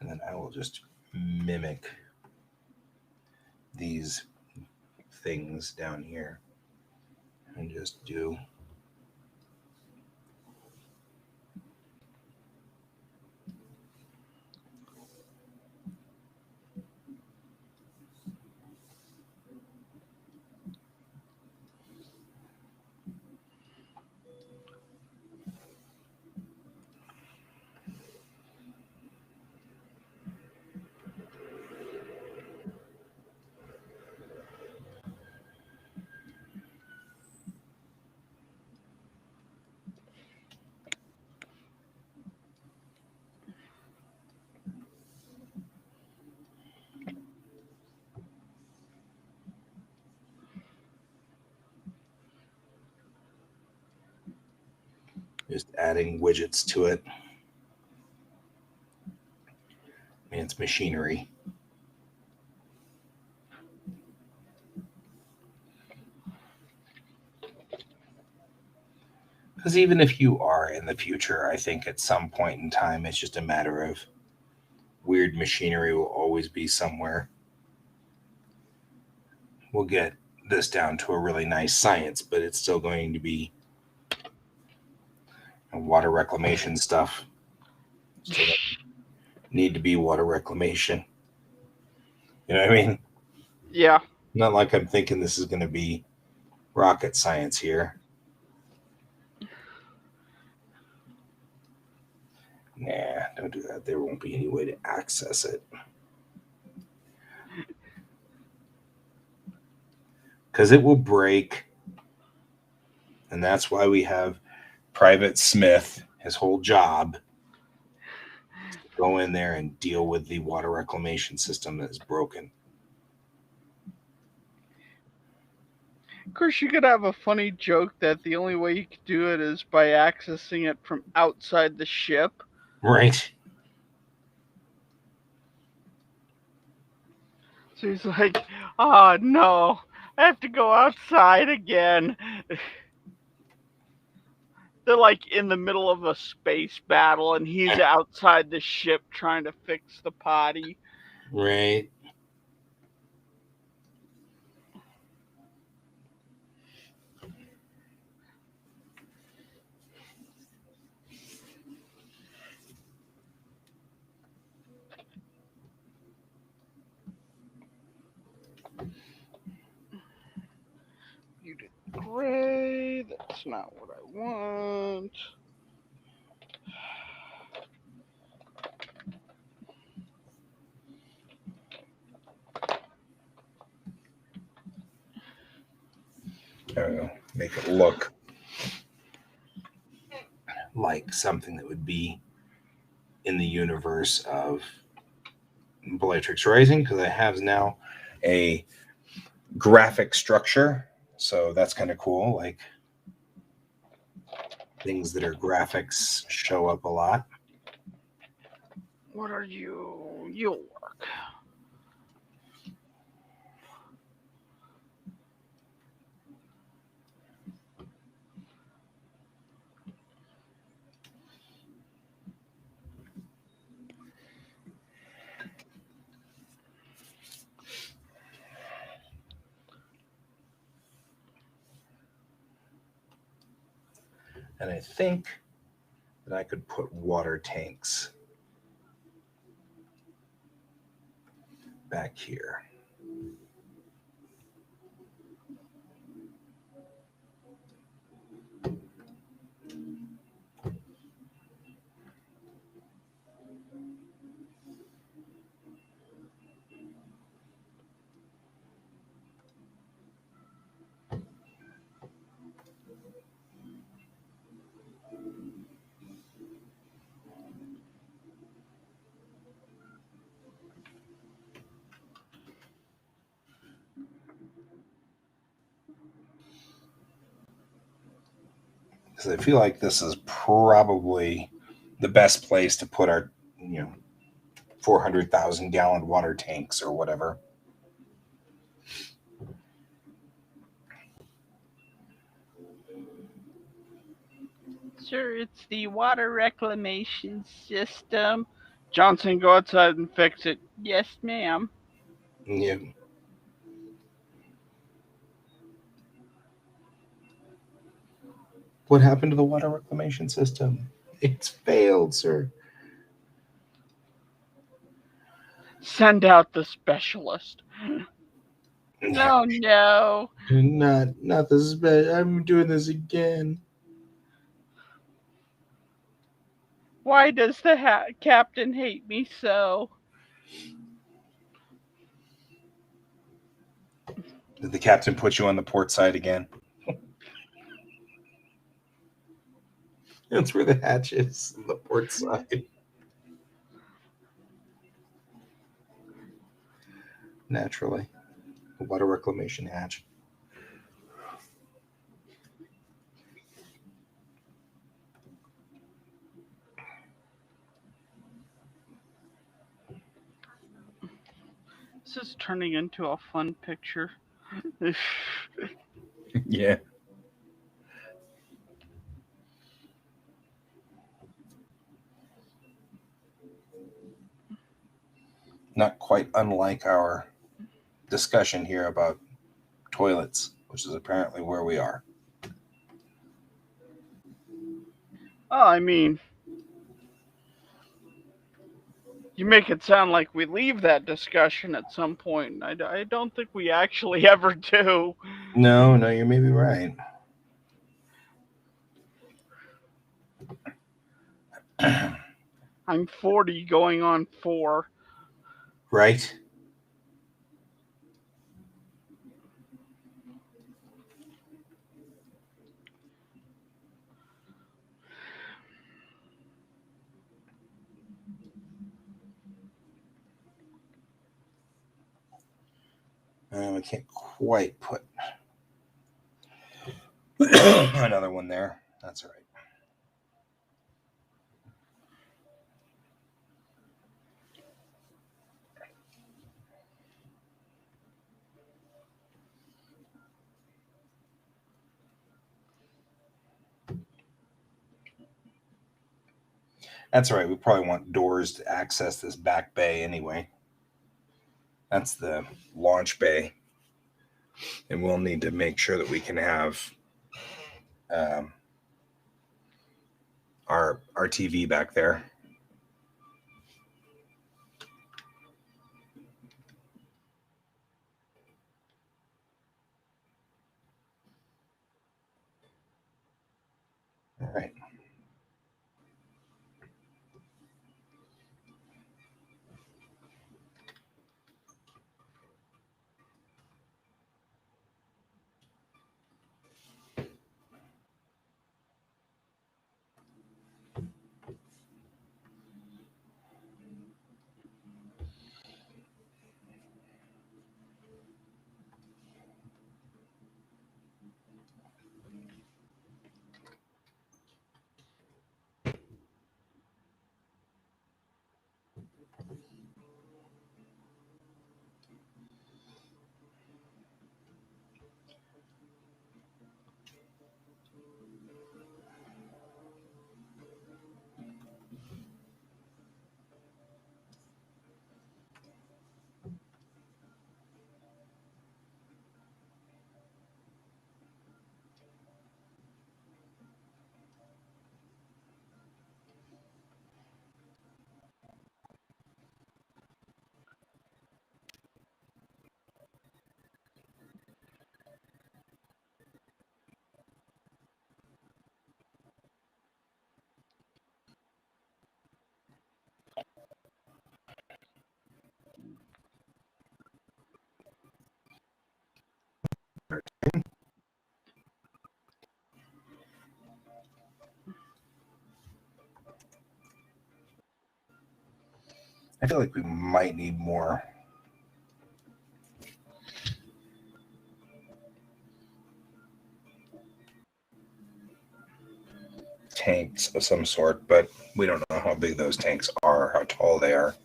and then I will just mimic these things down here and just do just adding widgets to it. I mean, it's machinery. Because even if you are in the future, I think at some point in time, it's just a matter of weird machinery will always be somewhere. We'll get this down to a really nice science, but it's still going to be water reclamation stuff. Still need to be water reclamation. You know what I mean?
Yeah.
Not like I'm thinking this is going to be rocket science here. Nah, don't do that. There won't be any way to access it. Because it will break. And that's why we have Private Smith, his whole job, to go in there and deal with the water reclamation system that is broken.
Of course, you could have a funny joke that the only way you could do it is by accessing it from outside the ship.
Right.
So he's like, oh no, I have to go outside again. They're like in the middle of a space battle and he's outside the ship trying to fix the potty.
Right.
You did gray. That's not what I want.
I don't know. Make it look like something that would be in the universe of Bellatrix Rising, because I have now a graphic structure. So that's kind of cool. Like things that are graphics show up a lot.
What are you? You'll work.
And I think that I could put water tanks back here. Because I feel like this is probably the best place to put our, 400,000 gallon water tanks or whatever.
Sir, it's the water reclamation system. Johnson, go outside and fix it. Yes, ma'am.
Yeah. What happened to the water reclamation system? It's failed, sir.
Send out the specialist. Oh no.
Not this bad. I'm doing this again.
Why does the captain hate me so?
Did the captain put you on the port side again? That's where the hatch is, on the port side. Naturally. The water reclamation hatch.
This is turning into a fun picture.
Yeah. Not quite unlike our discussion here about toilets, which is apparently where we are.
Oh, I mean, you make it sound like we leave that discussion at some point. I don't think we actually ever do.
No, you may be right.
I'm 40 going on 4.
Right? We can't quite put another one there. That's all right. That's all right. We probably want doors to access this back bay anyway. That's the launch bay. And we'll need to make sure that we can have our TV back there. All right. I feel like we might need more tanks of some sort, but we don't know how big those tanks are, how tall they are.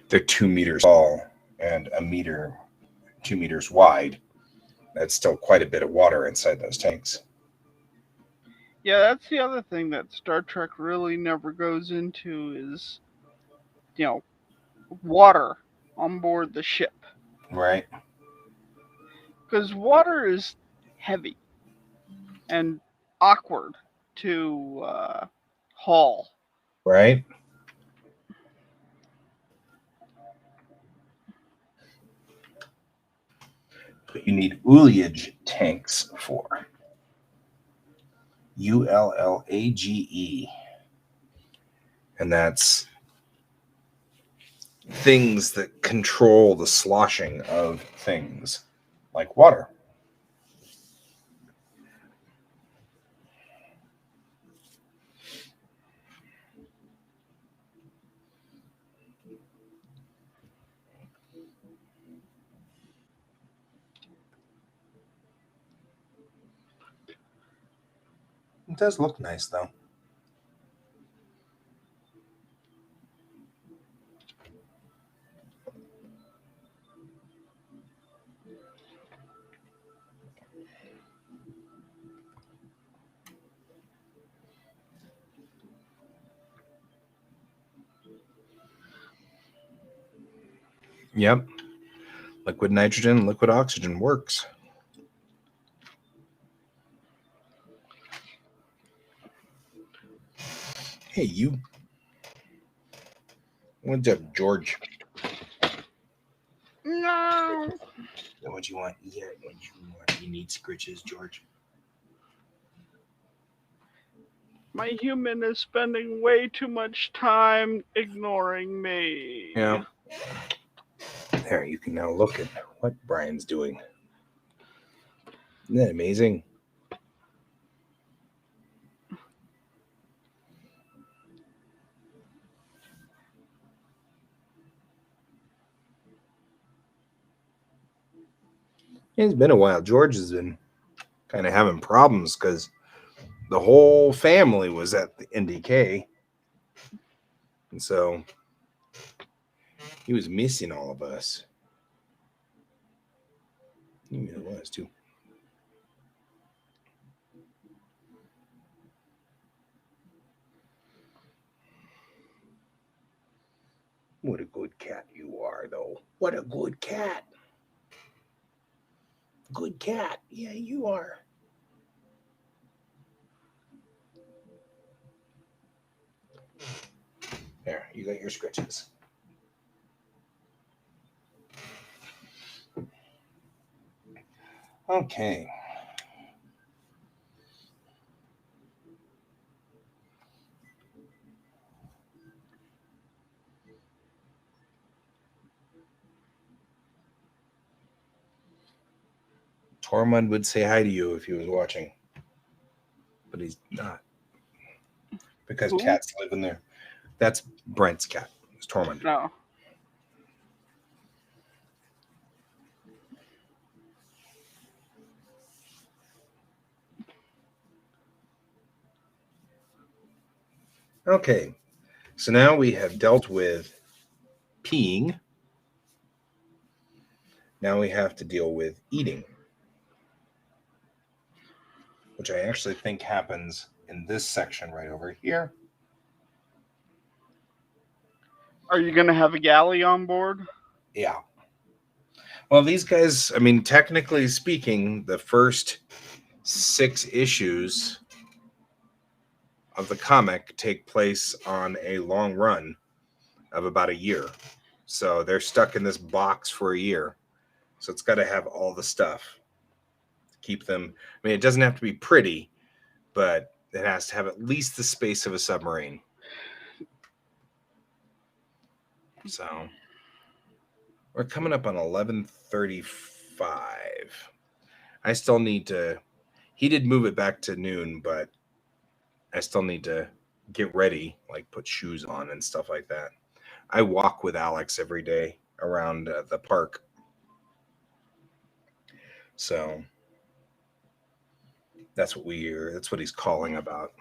They're 2 meters tall and 2 meters wide. That's still quite a bit of water inside those tanks.
Yeah, that's the other thing that Star Trek really never goes into is, you know, water on board the ship.
Right.
Because water is heavy and awkward to haul.
Right. But you need ullage tanks for. Ullage. And that's things that control the sloshing of things, like water. It does look nice, though. Yep. Liquid nitrogen, liquid oxygen works. Hey, you. What's up, George?
No!
What you want? Yeah, what you want? You need scritches, George.
My human is spending way too much time ignoring me.
Yeah. There, you can now look at what Brian's doing. Isn't that amazing? It's been a while. George has been kind of having problems because the whole family was at the NDK. And so he was missing all of us. He really was, too. What a good cat you are, though. What a good cat. Good cat. Yeah, you are. There, you got your scratches. Okay. Tormund would say hi to you if he was watching, but he's not because
Who?
cats live in there. That's Brent's cat. It's Tormund.
No.
Okay, so now we have dealt with peeing. Now we have to deal with eating, which I actually think happens in this section right over here.
Are you going to have a galley on board?
Yeah. Well, these guys, I mean, technically speaking, the first 6 issues of the comic take place on a long run of about a year. So they're stuck in this box for a year. So it's got to have all the stuff to keep them. I mean, it doesn't have to be pretty, but it has to have at least the space of a submarine. So we're coming up on 11:35. I still need to. He did move it back to noon, but I still need to get ready, like put shoes on and stuff like that. I walk with Alex every day around the park. So that's what that's what he's calling about.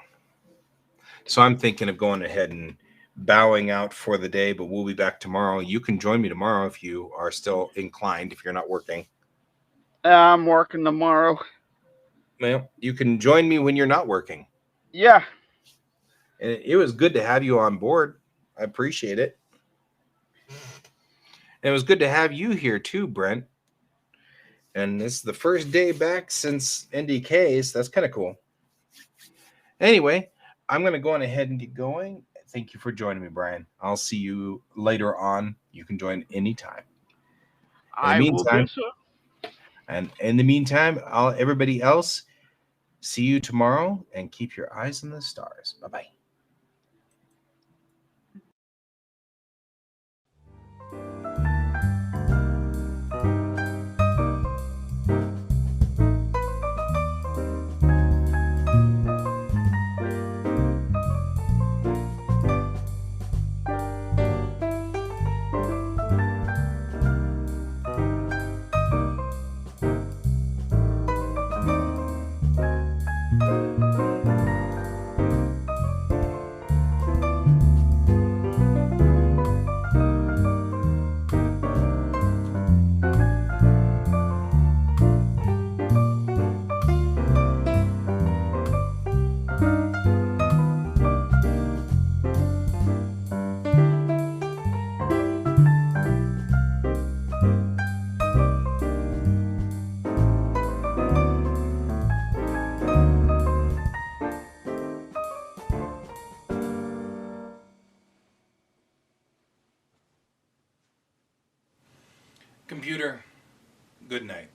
So I'm thinking of going ahead and bowing out for the day, but we'll be back tomorrow. You can join me tomorrow if you are still inclined, if you're not working.
I'm working tomorrow.
Well, you can join me when you're not working.
Yeah.
And it was good to have you on board. I appreciate it. And it was good to have you here too, Brent. And this is the first day back since NDK, so that's kind of cool. Anyway, I'm going to go on ahead and get going. Thank you for joining me, Brian. I'll see you later on. You can join anytime.
I will do so.
And in the meantime, everybody else, see you tomorrow and keep your eyes on the stars. Bye-bye. Computer, good night.